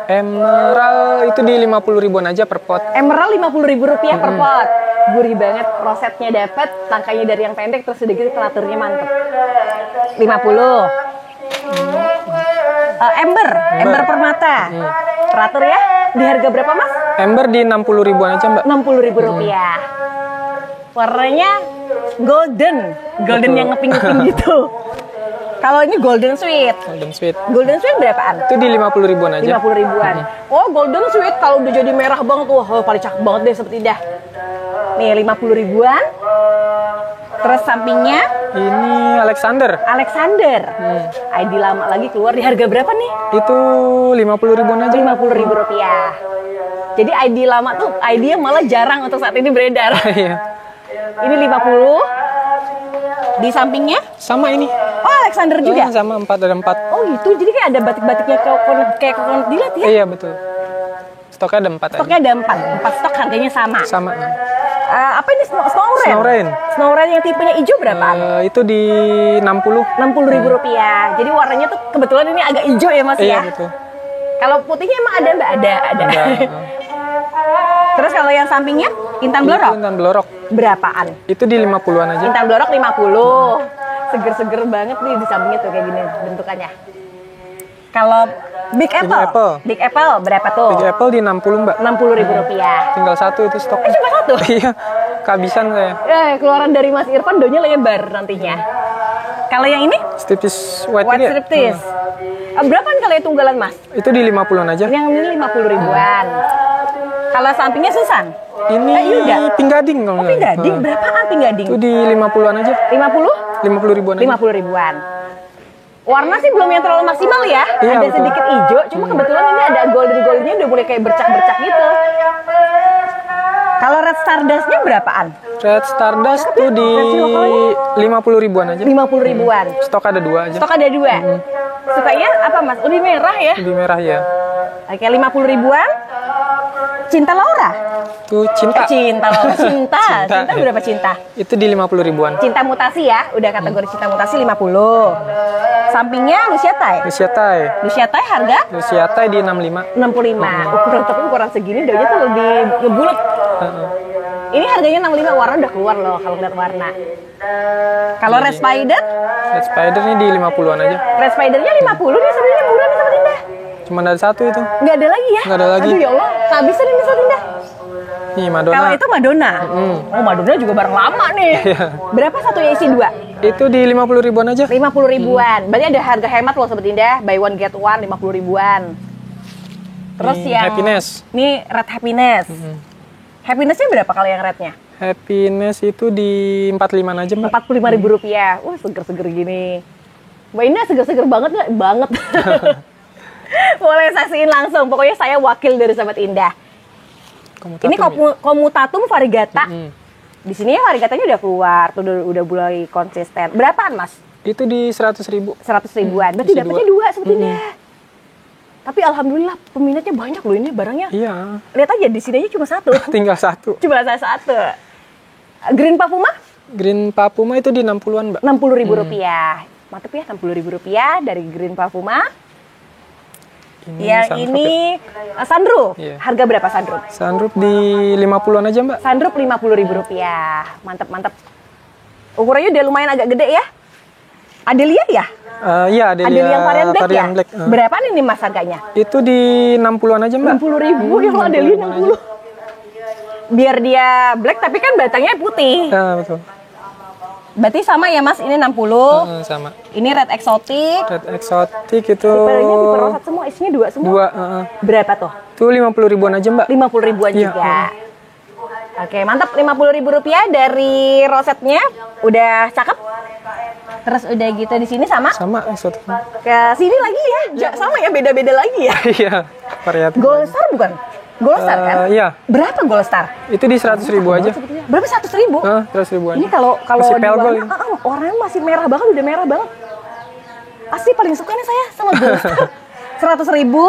Emerald itu di 50 ribuan aja per pot. Emerald Rp50.000 per pot. Gurih banget, rosetnya dapat, tangkainya dari yang pendek, terus sedikit kelaturnya mantep. 50. Ember permata. Teratur ya. Di harga berapa, Mas? Ember di 60 ribuan aja, Mbak. Rp60.000. Warnanya golden yang ngeping-ngeping gitu. Kalau ini golden sweet. Golden sweet berapaan? Itu di 50 ribuan aja. 50 ribuan. Oh, golden sweet kalau udah jadi merah banget tuh, paling cakep banget deh seperti dah. Nih 50 ribuan. Terus sampingnya ini Alexander. ID lama lagi keluar di harga berapa nih? Itu 50 ribuan aja. Rp50.000. Jadi ID lama tuh ID yang malah jarang untuk saat ini beredar. Iya. Ini 50. Di sampingnya? Sama ini. Oh, Alexander juga? Sama 4 ada 4. Oh gitu, jadi kayak ada batik-batiknya kayak coconut dilat ya? Iya betul. Stoknya ada 4. Stoknya ada 4 stok, harganya sama. Apa ini Snow Rain yang tipenya hijau berapaan? Itu di 60. Rp60.000. Jadi warnanya tuh kebetulan ini agak hijau ya Mas ya? Iya betul. Kalau putihnya emang ada Mbak? Ada. Terus kalau yang sampingnya Intan Blorok? Berapaan? Itu di 50-an aja. Intan Blorok 50. Seger-seger banget nih di sampingnya tuh kayak gini bentukannya. Kalau Big Apple berapa tuh? Big Apple di 60, Mbak. Rp60.000. Tinggal satu itu stok. Cuma satu? Iya, kehabisan saya. Keluaran dari Mas Irfan daunnya lebar nantinya. Kalau yang ini? Striptease white striptease. Berapaan kalau yang tunggalan Mas? Itu di 50-an aja. Yang ini 50 ribuan. Kalau sampingnya Susan? Ini Pink Gading kalau Pink Gading, berapaan Pink Gading? Itu di 50-an aja. 50 ribuan aja. 50 ribuan. Warna sih belum yang terlalu maksimal ya. Iya, ada betul. sedikit hijau, cuma kebetulan ini ada golden-goldennya udah mulai kayak bercak-bercak gitu. Kalau Red Stardust-nya berapaan? Red Stardust tuh di 50 ribuan aja. 50 ribuan. Stok ada 2 aja. Stok ada 2. Sukanya apa Mas? Lebih merah ya? Lebih merah ya. Oke, 50 ribuan. Cinta Laura? Tuh cinta. Cinta berapa cinta? Itu di 50 ribuan. Cinta mutasi ya, udah kategori cinta mutasi 50. Sampingnya Lucia Thai harga? Lucia Thai di 65. 65. Tapi ukuran segini daunnya tuh lebih ngebulet. Ini harganya 65, warna udah keluar loh kalau lihat warna. Kalau Red Spider? Red Spider ini di 50-an aja. Red Spidernya 50 nih sebenarnya murah nih Sobat Indah. Cuma ada satu itu. Nggak ada lagi ya? Nggak ada lagi. Aduh ya Allah, kehabisan ini Sobat Indah. Nih Madonna. Kalau itu Madonna. Oh Madonna juga barang lama nih. Berapa satu isi 2? Itu di 50 ribuan aja. 50 ribuan. Berarti ada harga hemat loh Sobat Indah. Buy one get one 50 ribuan. Terus yang Happiness. Ini Red Happiness. Happiness-nya berapa kalau yang rednya? Happiness itu di 45 aja, Mbak. Rp45.000. Wah, seger-seger gini. Mbak Indah seger-seger banget nggak? Banget. Boleh saksiin langsung. Pokoknya saya wakil dari Sobat Indah. Ini Comutatum variegata. Di sini ya variegatanya udah keluar, tuh udah mulai konsisten. Berapaan, Mas? Itu di 100 ribu. 100 ribuan. Berarti dapatnya 2 Sobat Indah. Tapi alhamdulillah peminatnya banyak loh ini barangnya. Iya. Lihat aja di sini aja cuma 1. Tinggal 1. Cuma 1. Green Papuma? Green Papuma itu di 60-an, Mbak. Rp60.000. Mantep ya, Rp60.000 dari Green Papuma. Ini Sunroof. Iya. Harga berapa Sunroof? Sunroof di 50-an aja, Mbak. Sunroof Rp50.000. Mantep. Ukurannya udah lumayan agak gede ya. Adelia ya? Iya, Adelia yang varian black ya? Berapa nih Mas harganya? Itu di 60-an aja, Mbak. 60.000 ya, Adelia 60. Biar dia black tapi kan batangnya putih. Betul. Berarti sama ya Mas, ini 60. Sama. Ini Red Exotic. Red Exotic itu. Tipenya tipe rosat semua, isinya 2 semua. 2. Berapa tuh? Itu 50 ribuan aja, Mbak. 50 ribuan juga. Oke, mantap. Rp50.000 dari rosetnya. Udah cakep. Terus udah gitu di sini sama? Sama Exotic. Ke sini lagi ya? Sama ya, beda-beda lagi ya? Iya, variatif. Gold Star bukan? Gold Star kan? Iya. Berapa Gold Star? Itu di 100 ribu aja. Berapa 100 ribu? 100 ribuan. Ini kalau masih di warnanya masih merah banget, udah merah banget. Asli paling suka nih saya sama Gold Star. 100 ribu.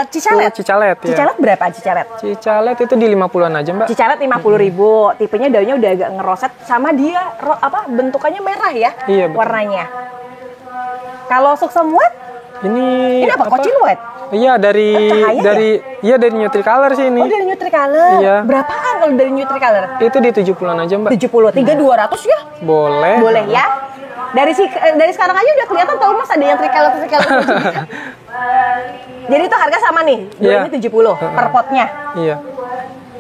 Cicalet. Cicalet ya. Cicalet berapa Cicalet? Cicalet itu di 50-an aja, Mbak. Cicalet 50.000. Tipenya daunnya udah agak ngeroset sama dia bentukannya merah ya? Iya, betul. Warnanya. Kalau Suksum White? Ini apa? Cochin White? Iya, dari Nutricolor sih ini. Oh, dari Nutricolor. Iya. Berapaan kalau dari Nutricolor? Itu di 70-an aja, Mbak. 70. 3.200 ya? Boleh. Boleh ya. Dari sekarang aja udah kelihatan tahu Mas ada yang Tricolor juga. Jadi itu harga sama nih. Dua ini 70 per potnya. Iya.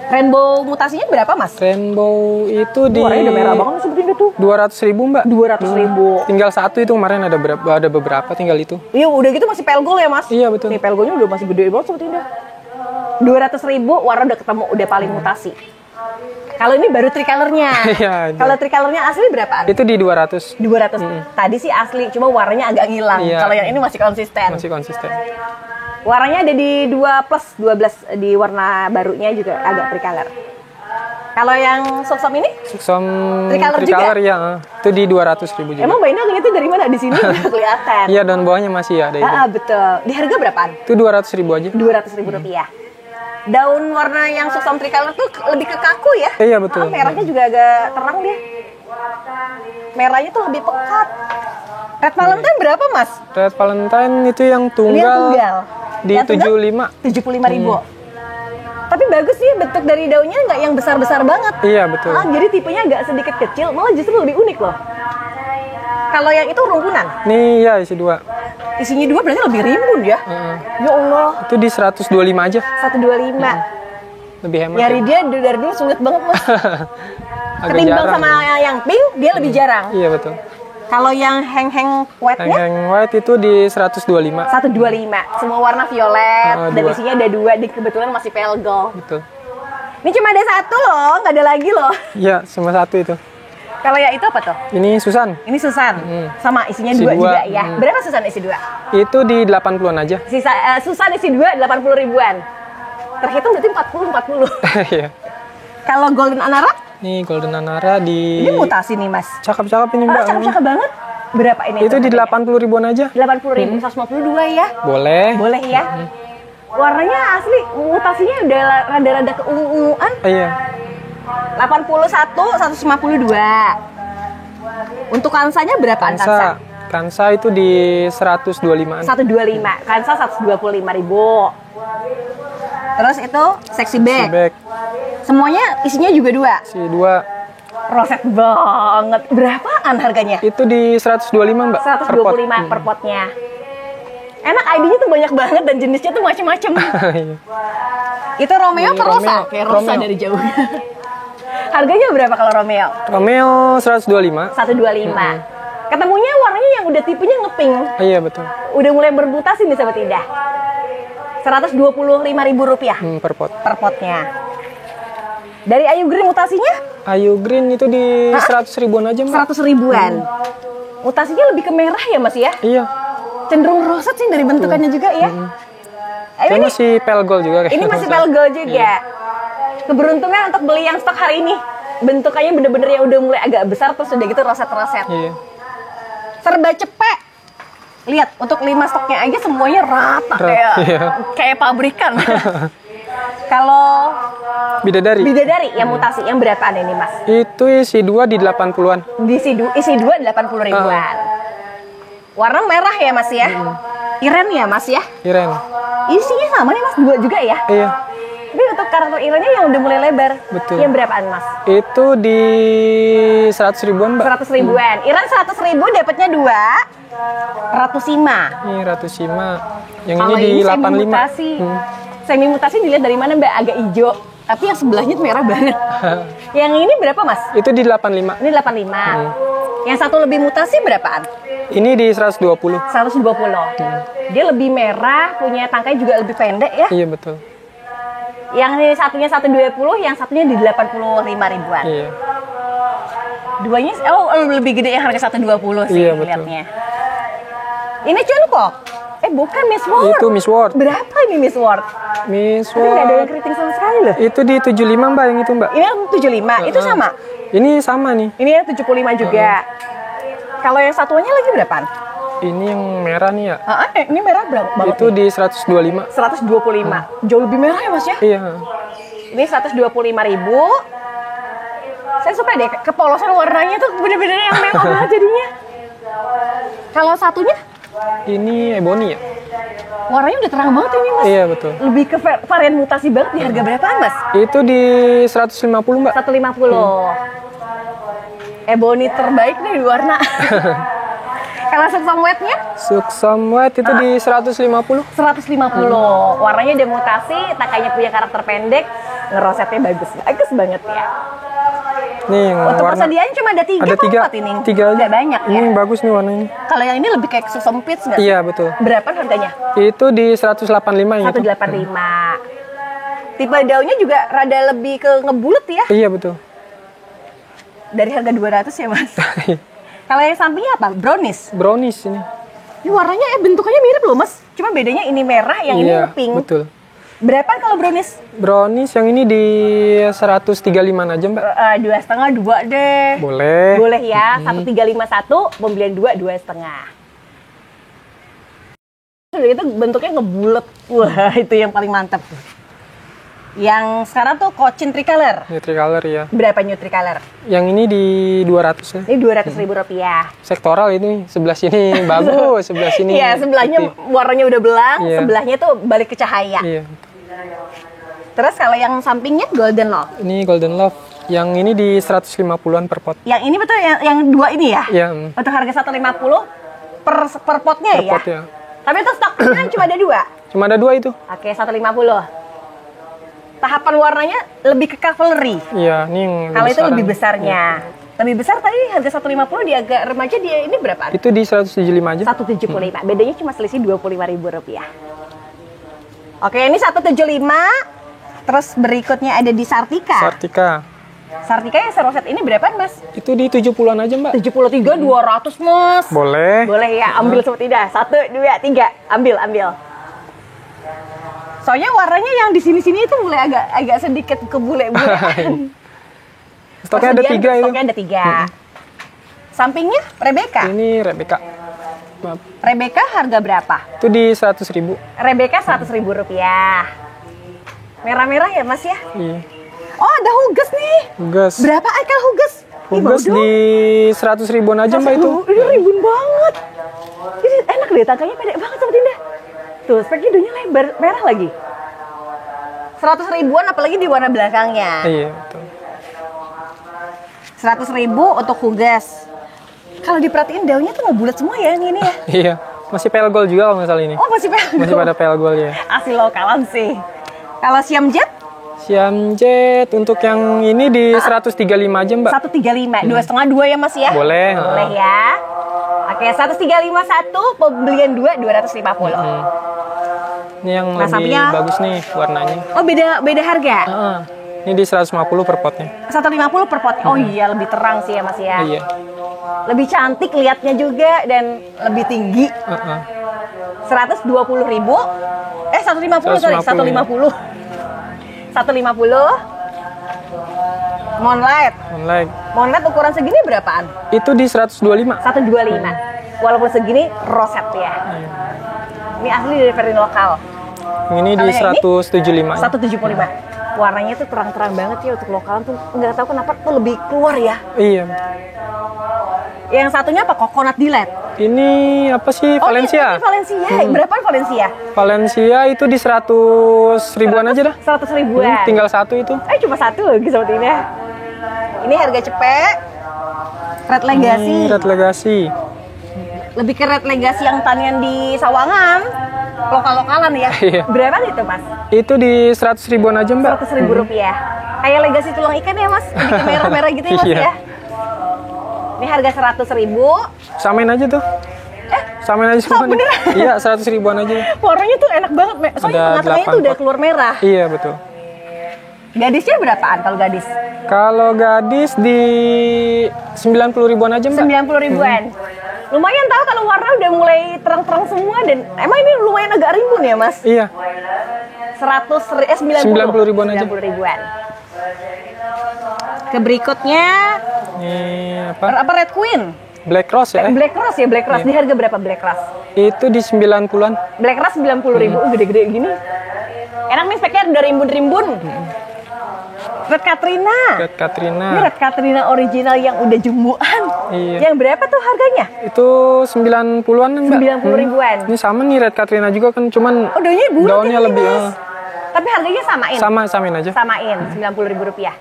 Rainbow mutasinya berapa, Mas? Rainbow itu di Warnanya udah merah banget seperti itu. 200.000, Mbak. 200.000. Tinggal satu itu kemarin ada beberapa tinggal itu. Iya, udah gitu masih pelgol ya, Mas? Iya, betul. Nih pelgolnya udah masih gede banget seperti ini. 200.000 warna udah ketemu, udah paling mutasi. Kalau ini baru tricolornya. Iya. Kalau tricolornya asli berapaan? Itu di 200. 200. Tadi sih asli, cuma warnanya agak ngilang. Iya. Kalau yang ini masih konsisten. Masih konsisten. Warnanya ada di 2+12 di warna barunya juga agak tricolor. Kalau yang Suksum ini? Suksum Tricolor ya. Itu di 200.000 juga. Emang Mbak Indah ngeliatnya dari mana? Di sini nggak kelihatan. Iya, dan bawahnya masih ada itu. Betul. Di harga berapaan? Itu 200.000 aja. 200.000 rupiah. Daun warna yang Suksum Tricolor tuh lebih ke kaku ya? Iya, betul. Merahnya juga agak terang dia. Merahnya tuh lebih pekat. Red Valentine berapa, Mas? Red Valentine itu yang Ini tunggal. yang tunggal. Di yang 75.000. Tapi bagus sih bentuk dari daunnya nggak yang besar-besar banget. Iya, betul. Jadi tipenya agak sedikit kecil, malah justru lebih unik loh. Kalau yang itu rumpunan. Nih ya isi 2. Isinya 2 berarti lebih rimbun ya. Ya Allah. Itu di 125 aja. 125. Lebih hemat. Nyari dia dari dulu sulit banget, Mas. Agak Ketimbang jarang. sama yang pink, dia lebih jarang. Iya, betul. Kalau yang hang-hang white-nya? Hang white itu di 125. 125. Semua warna violet. Dan 2. isinya ada 2. Kebetulan masih pelgol. Betul. Ini cuma ada 1 loh, nggak ada lagi loh. Iya, cuma 1 itu. Kalau yang itu apa tuh? Ini Susan. Ini Susan. Sama isinya Isi 2 2. juga ya. Berapa Susan isi 2? Itu di 80-an aja. Susan isi 2 80 ribuan. Terhitung berarti 40. Iya. Kalau Golden Anara? Nih Golden Anara di Ini mutasi nih, Mas. cakep-cakep ini, Mbak. Cakep banget. Berapa ini? Itu di 80 ribuan aja. 80.000, 152 ya. Boleh. Boleh ya. Warnanya asli, mutasinya udah rada-rada keunguan. Iya. 81, 152. Untuk kansanya berapaan kansa? Kansa itu di 125-an. 125. Kansa 125.000. Terus itu sexy bag. Bag. Semuanya isinya juga 2. Si 2. Roset banget. Berapaan harganya? Itu di 125, Mbak. 125 per potnya. Enak, ID-nya tuh banyak banget dan jenisnya tuh macem-macem. Itu Romeo atau Rosa? Kayak Rosa Romeo. dari jauh. Harganya berapa kalau Romeo? Romeo 125. 125. Ketemunya warnanya yang udah tipenya ngepink. Iya, betul. Udah mulai bermutasi nih Sobat Indah. 125.000 rupiah Per pot. per potnya. Dari Ayu Green mutasinya? Ayu Green itu di 100 ribuan aja, Mbak. 100 ribuan. Mutasinya lebih ke merah ya, Mas ya? Iya. Cenderung roset sih dari bentukannya juga ya. Ayo, Ini masih pelgol juga kayak. ini masih pelgol juga. Keberuntungan untuk beli yang stok hari ini. Bentukannya bener-bener yang udah mulai agak besar terus udah gitu roset-roset. Iya. Serba cepet. Lihat, untuk 5 stoknya aja semuanya rata kayak pabrikan. Kalau bidadari yang mutasi yang berapaan ini, Mas? Itu isi 2 di 80-an. Isi 2 80 ribuan. Warna merah ya, Mas ya? Iren ya, Mas ya? Iren. Isinya sama nih, Mas, 2 juga ya? Iya. Tapi untuk karakter irennya yang udah mulai lebar. Betul. Yang berapaan, Mas? Itu di 100 ribuan, Mbak. 100 ribuan. Iren 100 ribu dapatnya 2. Ratusima. Ini Ratusima. Yang Kalau ini di 85. semi-mutasi. Semi-mutasi dilihat dari mana, Mbak? Agak hijau. Tapi yang sebelahnya tuh merah banget. Yang ini berapa, Mas? Itu di 85. Ini 85. Yang satu lebih mutasi berapaan? Ini di 120. 120. Dia lebih merah, punya tangkai juga lebih pendek ya. Iya, betul. Yang ini satunya 120, yang satunya di 85 ribuan. Iya. Duanya lebih gede yang harga 120 sih Iya, betul. lihatnya. Ini Chunkook. Bukan Miss World. Itu Miss World. Berapa ini Miss World? Miss Tapi nggak ada yang World. keriting sama sekali loh. Itu di 75, Mbak, yang itu, Mbak. Ini yang 75, itu sama. Ini sama nih. Ini yang 75 juga. Kalau yang satuannya lagi berapaan? Ini yang merah nih ya. Ini merah berapa banget? Itu di 125. 125. Jauh lebih merah ya Mas ya? Iya. Ini 125.000. Saya suka deh kepolosan warnanya tuh bener-bener yang mewah banget jadinya. Kalau satunya? Ini ebony ya. Warnanya udah terang banget ini Mas. Iya betul. Lebih ke varian mutasi banget. Di harga berapaan Mas? Itu di 150 Mbak. 150. Ebony terbaik nih di warna. Kalau suksam white-nya? Suksam white itu di 150. 150. Warnanya demutasi, takanya punya karakter pendek, ngerosetnya bagus. Bagus banget ya. Nih, untuk warna persediaan cuma ada 3 ada atau 3 4 ini? Tiga aja. Nggak banyak ya? Ini bagus nih warnanya. Kalau yang ini lebih kayak suksam peach nggak? Iya, betul. Berapa harganya? Itu di 185 ya. 185. Tipe daunnya juga rada lebih ke ngebulet ya? Iya, betul. Dari harga 200 ya Mas? Kalau yang sampingnya apa? Brownies? Brownies ini. Ini warnanya bentuknya mirip loh Mas. Cuma bedanya ini merah, yang ini pink. Betul. Berapa kalau brownies? Brownies yang ini di 135 aja Mbak. 2,5 2 deh. Boleh. Boleh ya. 1,351, pembelian 2 2,5. Itu bentuknya ngebulet. Wah, itu yang paling mantap tuh. Yang sekarang tuh Cochin Tricolor. Tricolor ya. Berapa Tricolor? Yang ini di 200 ya. Ini 200.000 rupiah. Sektoral ini, sebelah sini bagus, sebelah sini. Iya, sebelahnya putih. warnanya udah belang, Iya. sebelahnya tuh balik ke cahaya. Iya. Terus kalau yang sampingnya Golden Love. Ini Golden Love. Yang ini di 150-an per pot. Yang ini betul yang 2 ini ya? Iya. Untuk harga 150 per potnya Per ya? pot ya. Tapi itu stoknya cuma ada 2. Cuma ada 2 itu. Oke, 150. Tahapan warnanya lebih ke cavalry. Iya, ini yang Kalau itu lebih besaran. besarnya. Lebih besar tadi harga 150, di agak remaja dia ini berapa? Itu di 175 aja. 175. Bedanya cuma selisih 25.000 rupiah. Oke, ini 175. Terus berikutnya ada di Sartika. Sartika. Sartika yang seroset ini berapa Mas? Itu di 70-an aja Mbak. 73 200 Mas. Boleh. Boleh ya, ambil seperti tidak. 1 2 3, ambil. Soalnya warnanya yang di sini-sini itu mulai agak sedikit kebule-bulean. Stoknya ada 3 itu. Stoknya ada 3. Sampingnya Rebecca. Ini Rebecca. Maaf. Rebecca harga berapa? Itu di 100.000. Rebecca 100.000 rupiah. Merah-merah ya Mas ya? Iya. Oh, ada Huges nih. Huges. Berapa akal Huges? Huges di 100 ribuan aja Mbak itu. Ini ribuan banget. Ini enak deh, tangkanya pendek banget sama Tinda. Tuh, speknya hidungnya lebar, merah lagi. 100 ribuan apalagi di warna belakangnya. Iya, betul. 100.000 untuk Huges. Kalau diperhatiin daunnya tuh ngebulet semua ya ini ya. Iya, masih pale gold juga kalau misalnya ini. Oh, masih Masih pada pale gold ya. Asli lokalan sih. Kalau Siam Jet? Siam Jet untuk yang ini di 135 aja Mbak. 135, 2,5 ya Mas ya? Boleh. Boleh ya. Oke, 1,351, pembelian 2 250. Ini yang Nah, lebih sampingnya- bagus nih warnanya. Oh, beda harga. Ini di 150 per potnya. 150 per pot. Oh iya, lebih terang sih ya Mas ya. Iya. Lebih cantik lihatnya juga dan lebih tinggi. 120.000. 150 sorry, 150. 150. Moonlight. Moonlight ukuran segini berapaan? Itu di 125. 125. Walaupun segini roset ya. Ini asli dari varian lokal. Ini di Kalau yang ini? 175. 175. Warnanya tuh terang-terang banget ya untuk lokalan tuh, nggak tahu kenapa tuh lebih keluar ya. Iya. Yang satunya apa? Coconut Delight. Ini apa sih? Valencia. Ini Valencia. Berapaan Valencia? Valencia itu di 100 ribuan aja dah. 100 ribuan. Tinggal satu itu. Cuma satu lagi seperti ini. Ini harga cepet. Red Legacy. Ini Red Legacy. Lebih ke Red Legacy yang tanian di Sawangan. Lokal-lokalan ya. Iya. Berapa itu Mas? Itu di 100 ribuan aja Mbak. 100.000 rupiah. Kayak Legacy tulang ikan ya Mas? Lebih ke merah-merah gitu ya Mas Iya. ya. Ini harga 100.000. Samain aja tuh. Samain aja semua. beneran? Iya, 100 ribuan aja. Warnanya tuh enak banget. Soalnya Ada tengah-tengahnya 8 tuh udah pot. keluar merah. Iya, betul. Gadisnya berapaan kalau gadis? Kalau gadis di 90 ribuan aja Mbak. 90 ribuan. Lumayan tahu kalau warna udah mulai terang-terang semua dan emang ini lumayan agak rimbun ya Mas? Iya. 90 ribuan aja. 90 ribuan. Ke berikutnya Ini apa? Red Queen. Black Rose ya? Black Rose ya, Black Rose. Di harga berapa Black Rose? Itu di 90-an. Black Rose 90.000, gede-gede gini. Enak nih speknya, udah rimbun-rimbun. Red Katrina. Red Katrina. Ini Red Katrina original yang udah jumbuan. Iya. Yang berapa tuh harganya? Itu 90-an, Mbak. 90 ribuan. Ini sama nih Red Katrina juga kan, cuman Oh, daunnya bulat daunnya ini, lebih Mas. Tapi harganya samain. samain aja. Samain, Rp90.000.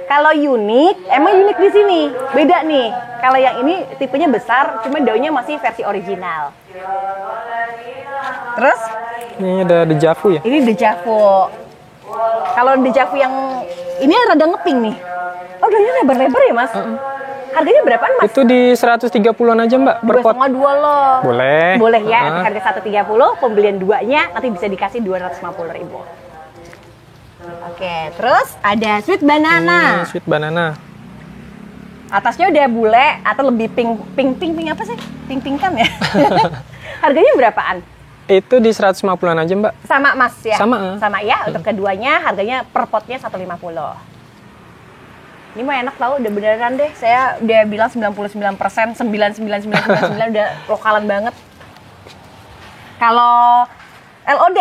Kalau unik, emang unik di sini. Beda nih. Kalau yang ini tipenya besar, cuma daunnya masih versi original. Terus Ini ada Dejavu ya? ini Dejavu. Kalau Dejavu yang ini rada ngeping nih. Oh, daunnya lebar-lebar ya, Mas? Harganya berapaan, Mas? Itu di 130-an aja, Mbak, per pot. 2,5 loh. Boleh. Boleh ya, harga 130, pembelian duanya nanti bisa dikasih 250.000. Oke, terus ada sweet banana. Sweet banana. Atasnya udah bule atau lebih pink apa sih? Pink kan ya? Harganya berapaan? Itu di 150-an aja, Mbak. Sama Mas ya? Sama. Sama ya, untuk keduanya harganya per potnya 150. Ini mah enak tau, udah beneran deh. Saya udah bilang 99%, 99,99 udah lokalan banget. Kalau LOD?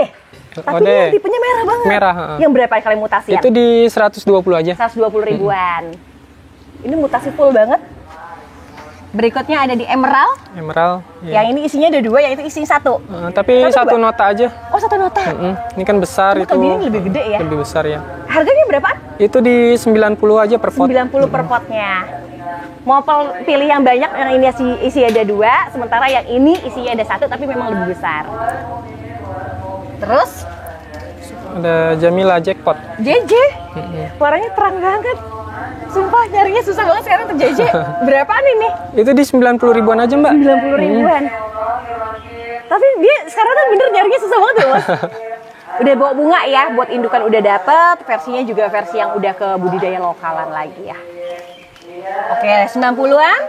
Tapi ini tipenya merah banget. Merah. Yang berapa kali mutasi? Itu di 120 aja. 120 ribuan. Ini mutasi full banget. Berikutnya ada di Emerald. Emerald. Iya. Yang ini isinya ada 2, yang itu isinya 1. Tapi satu nota aja. Oh, 1 nota. Ini kan besar itu. Kalau ini lebih gede ya? Lebih besar ya. Harganya berapaan? Itu di 90 aja per pot. 90 per potnya. Mau pilih yang banyak, yang ini isi ada 2, sementara yang ini isinya ada 1 tapi memang lebih besar. Terus Ada Jamila Jackpot. JJ. Warnanya terang banget. Sumpah nyarinya susah banget sekarang tuh JJ. Berapaan ini? Itu di 90 ribuan aja, Mbak. 90 ribuan. Tapi dia sekarang tuh bener nyarinya susah banget loh, Mas. Udah bawa bunga ya, buat indukan udah dapet. Versinya juga versi yang udah ke budidaya lokalan lagi ya. Oke, 90-an.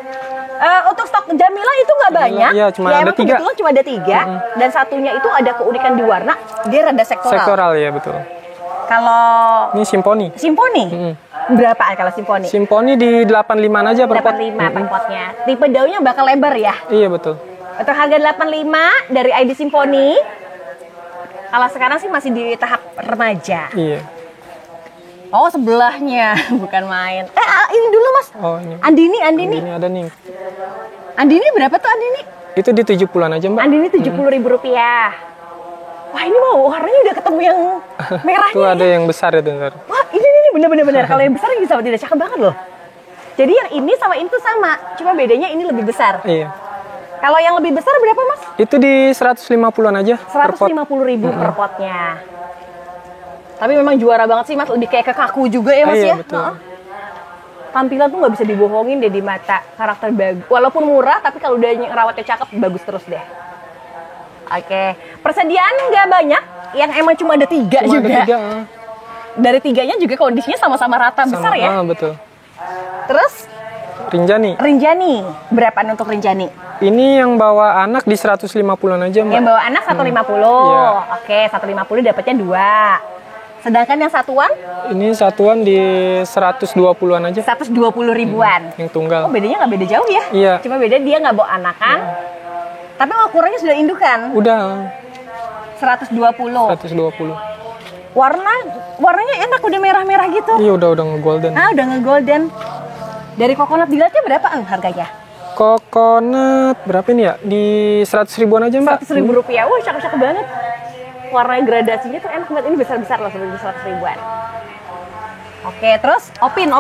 Untuk stok Jamila itu nggak banyak. Iya, cuma ada 3. Kebetulan cuma ada 3. Dan satunya itu ada keunikan di warna. Dia rada sektoral. Sektoral ya, betul. Kalau Ini Simponi. Simponi, berapaan kalau Simponi? Simponi di 85 aja per pot. 85 per potnya. Tipe daunnya bakal lebar ya. Iya, betul. Untuk harga 85 dari ID Simponi. Kalau sekarang sih masih di tahap remaja. Iya. Oh, sebelahnya bukan main. Ini dulu Mas. Oh, ini. Andini. Ini ada nih. Andini berapa tuh Andini? Itu di 70-an aja, Mbak. Andini Rp70.000. Wah, ini mau warnanya udah ketemu yang merahnya. Itu ada yang besar itu, ntar. Wah, ini bener-bener. Kalau yang besar bisa tidak cakep banget loh. Jadi yang ini sama ini tuh sama, cuma bedanya ini lebih besar. Iya. Kalau yang lebih besar berapa Mas? Itu di 150-an aja. 150.000 per potnya. Tapi memang juara banget sih Mas, lebih kayak ke kaku juga ya Mas iya, ya. Betul. Tampilan tuh nggak bisa dibohongin deh di mata. Karakter bagus. Walaupun murah, tapi kalau udah ngerawatnya cakep, bagus terus deh. Oke, persediaan nggak banyak. Yang emang cuma ada 3 Cuma juga. ada 3. Dari 3-nya juga kondisinya sama-sama rata besar ya. Betul. Terus Rinjani. Berapaan untuk Rinjani? Ini yang bawa anak di 150-an aja, Mbak. Yang bawa anak 150. Iya. Oke, 150 dapatnya 2. Sedangkan yang satuan? Ini satuan di 120-an aja. 120 ribuan. Yang tunggal. Oh, bedanya nggak beda jauh ya? Iya. Cuma beda dia nggak bawa anakan. Tapi ukurannya sudah indukan. Udah 120. 120. Warnanya enak, udah merah-merah gitu. Iya, udah nge-golden. Udah nge-golden. Dari coconut dilatnya berapaan harganya? Coconut berapa ini ya? Di 100 ribuan aja, Mbak. 100 ribu rupiah. Wah, cakep-cakep banget. Warna gradasinya tuh enak banget. Ini besar-besar loh, sebelum 100 ribuan. Oke, terus Opin.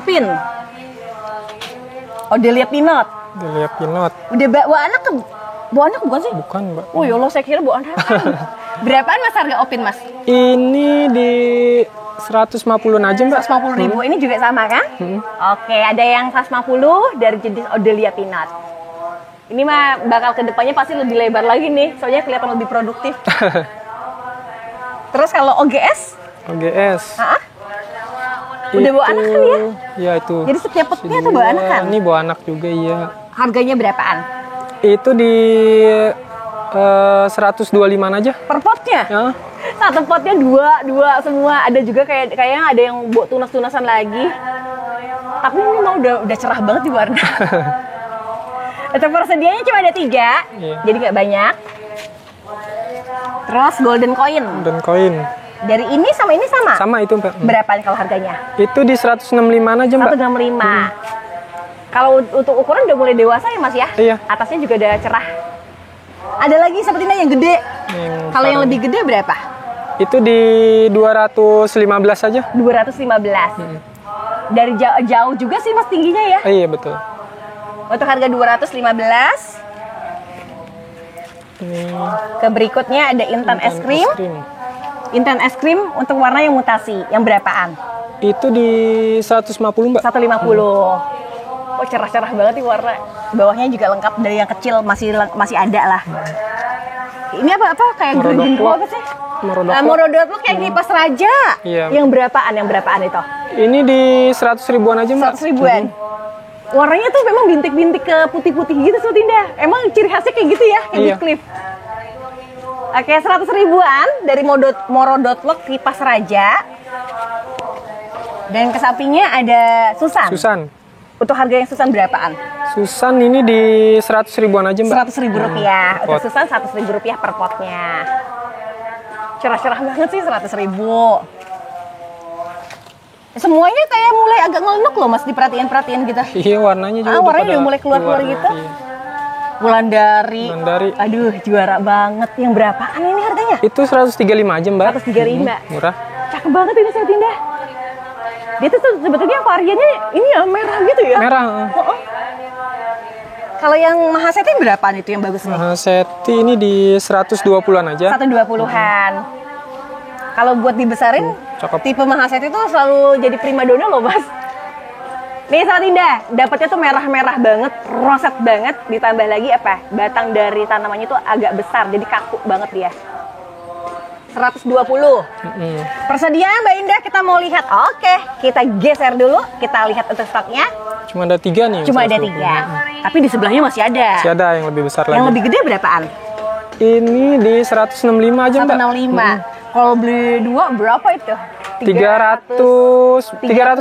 Odelia Pinot. Odelia Pinot. Udah bawa anak ke? Bawa anak bukan sih? Bukan, Mbak. Oh ya Allah, saya kira bawa anak. Berapaan Mas harga Opin, Mas? Ini di 150-an aja, Mbak. 150 ribu. Ini juga sama kan? Oke, ada yang 150 dari jenis Odelia Pinot. Ini mah bakal kedepannya pasti lebih lebar lagi nih, soalnya kelihatan lebih produktif. Terus kalau OGS? Udah bawa anak kan ya? Iya, itu. Jadi setiap potnya tuh bawa anak kan? Ini bawa anak juga, iya. Harganya berapaan? Itu di 125 aja. Per potnya? Ya. Satu potnya dua semua. Ada juga kayaknya ada yang buat tunas-tunasan lagi. Tapi ini mah udah cerah banget di warna. Untuk persediaannya cuma ada 3, jadi nggak banyak. Terus golden coin. Golden coin. Dari ini sama ini sama? Sama itu, Mbak. Berapa nih kalau harganya? Itu di 165 aja, Mbak. 165. Kalau untuk ukuran udah mulai dewasa ya, Mas ya? Iya. Atasnya juga udah cerah. Ada lagi seperti ini yang gede. Kalau yang lebih gede berapa? Itu di 215 aja. 215. Dari jauh juga sih Mas tingginya ya? Iya, betul. Untuk harga 215. Ini Ke berikutnya ada Intan es krim. Intan es krim untuk warna yang mutasi. Yang berapaan? Itu di 150, Mbak. 150. Oh, cerah-cerah banget nih warna. Bawahnya juga lengkap, dari yang kecil masih ada lah. Ini apa kayak green apa sih? Morodot kayak kipas raja. Iya. Yang berapaan itu? Ini di 100 ribuan aja, Mbak. 100 ribuan. Warnanya tuh memang bintik-bintik ke putih-putih gitu, Sobat Indah. Emang ciri khasnya kayak gitu ya, kayak Iya. Cliff. Oke, 100 ribuan dari Morodot Lock kipas raja. Dan ke sampingnya ada Susan. Susan. Untuk harga yang Susan berapaan? Susan ini di 100 ribuan aja, Mbak. 100 ribu rupiah. Untuk Pot. Susan 100 ribu rupiah per potnya. Cerah-cerah banget sih 100 ribu. Semuanya kayak mulai agak ngelenuk loh Mas, diperhatiin gitu. Iya, warnanya juga Warnanya udah mulai keluar-keluar gitu. Iya. Wulandari. Wulandari. Aduh, juara banget. Yang berapaan ini harganya? Itu 135 aja, Mbak. 135. Murah. Cakep banget ini Sobat Indah. Dia tuh sebetulnya variannya ini ya merah gitu ya. Merah. Oh. Kalau yang Mahaseti berapaan itu yang bagus nih? Mahaseti ini di 120-an aja. 120-an. Kalau buat dibesarin, cakep. tipe Mahaseti itu selalu jadi primadona loh Mas. Nih Sobat Indah, dapatnya tuh merah-merah banget, roset banget, ditambah lagi apa? Batang dari tanamannya tuh agak besar, jadi kaku banget dia. 120. Persediaan Mbak Indah kita mau lihat. Oke, kita geser dulu, kita lihat untuk stoknya. Cuma ada 3 nih. Cuma ada 3. Tapi di sebelahnya masih ada. Masih ada yang lebih besar lagi. Yang lebih gede berapaan? Ini di 165 aja, Mbak. 165. Kalau beli 2 berapa itu? 300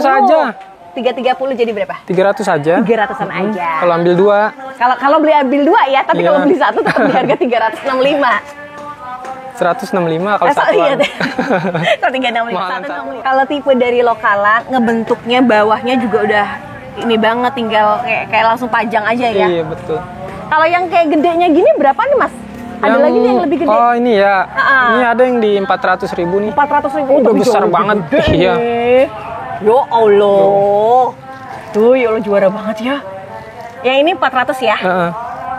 aja. 330 jadi berapa? 300 aja. 300-an aja. Kalau ambil 2. Kalau ambil 2 ya, tapi Iya. kalau beli 1 tetap di harga 365. 165 kalau satuan. Iya. Kalau 365. Kalau tipe dari lokalan, ngebentuknya bawahnya juga udah ini banget, tinggal kayak langsung pajang aja ya. Iya, betul. Kalau yang kayak gedenya gini berapa nih Mas? Ada lagi nih yang lebih gede. Oh, ini ya. Ini ada yang di 400.000 nih. 400.000. Udah besar banget. Iya. Ya Allah. Tuh, ya Allah juara banget ya. Yang ini 400 ya?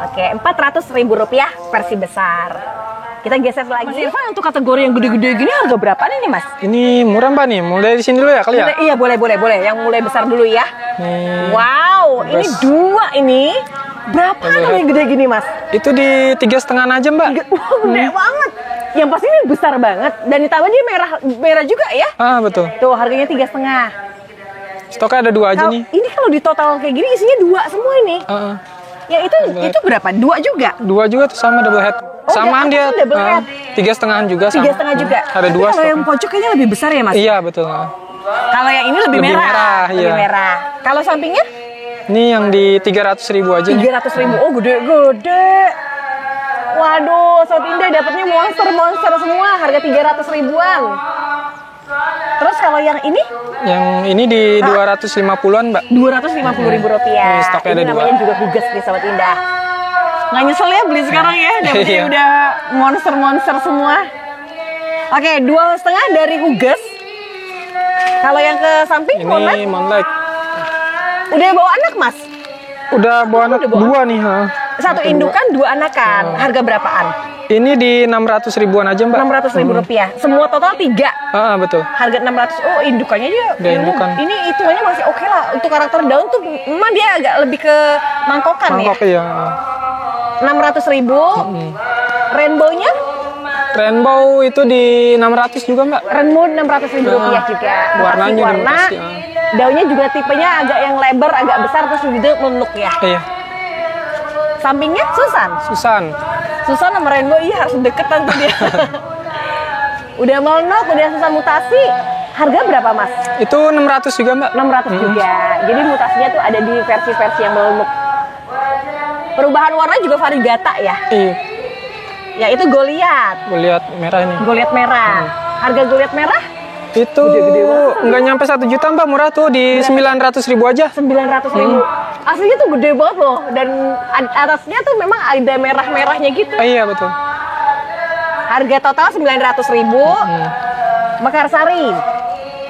Oke, 400.000 rupiah versi besar. Kita geser lagi. Mas Irfan, untuk kategori yang gede-gede gini harga berapa nih Mas? Ini murah Mbak nih. Mulai di sini dulu ya kali ya? Iya, boleh. Yang mulai besar dulu ya. Nih. Wow, ini 2 ini. Berapa kalau yang gede gini Mas? Itu di 3,5 aja Mbak. Wah, gede banget. Yang pasti ini besar banget. Dan ditambah dia merah juga ya. Ah, betul. Tuh, harganya 3,5. Stoknya ada 2 aja nih. Ini kalau di total kayak gini isinya 2 semua ini. Ya itu berapa? 2 juga? 2 juga tuh sama double head. Oh, Samaan dia. double head. 3,5 juga sama. 3,5 juga. Ada 2 Kalau yang pojok kayaknya lebih besar ya Mas? Iya, betul. Kalau yang ini lebih merah. Lebih iya. merah. Kalau sampingnya? Ini yang di 300.000 aja nih. 300.000. Oh, gede-gede. Waduh, Sobat Indah dapatnya monster semua, harga 300 ribuan. Terus kalau yang ini? Yang ini di 250-an, Mbak. 250.000 rupiah. Ini stoknya ada 2. Namanya juga Huges nih, Sobat Indah. Nggak nyesel ya beli sekarang ya, dapetnya udah monster semua. Oke, 2,5 dari Huges. Kalau yang ke samping, ini Moonlight. Udah bawa anak, Mas? Udah bawa anak 2 nih. Satu indukan, 2 anakan. Harga berapaan? Ini di 600 ribuan aja, Mbak. 600.000 rupiah. Semua total 3. Betul. Harga 600. Oh, indukannya aja. Udah indukan. Ini hitungannya masih oke lah. Untuk karakter daun tuh memang dia agak lebih ke mangkokan Mangkok ya. 600.000. Rainbow-nya? Rainbow itu di 600 juga, Mbak. Rainbow 600.000 rupiah juga. Warnanya warna. Daunnya juga tipenya agak yang lebar, agak besar, terus juga meluk ya. Iya. Sampingnya Susan sama Rainbow, iya harus deketan tuh dia. Udah melonok, udah Susan mutasi. Harga berapa Mas? Itu 600 juga Mbak. 600 juga. Jadi mutasinya tuh ada di versi-versi yang melonok. Perubahan warna juga variegata ya? Iya. Ya itu Goliath. Goliath merah ini. Goliath merah. Harga Goliath merah? Itu nggak nyampe 1 juta Mbak, murah tuh di 900.000 aja. 900.000. Aslinya tuh gede banget loh, dan atasnya tuh memang ada merah-merahnya gitu. Iya betul. Harga total 900.000. Mekarsari.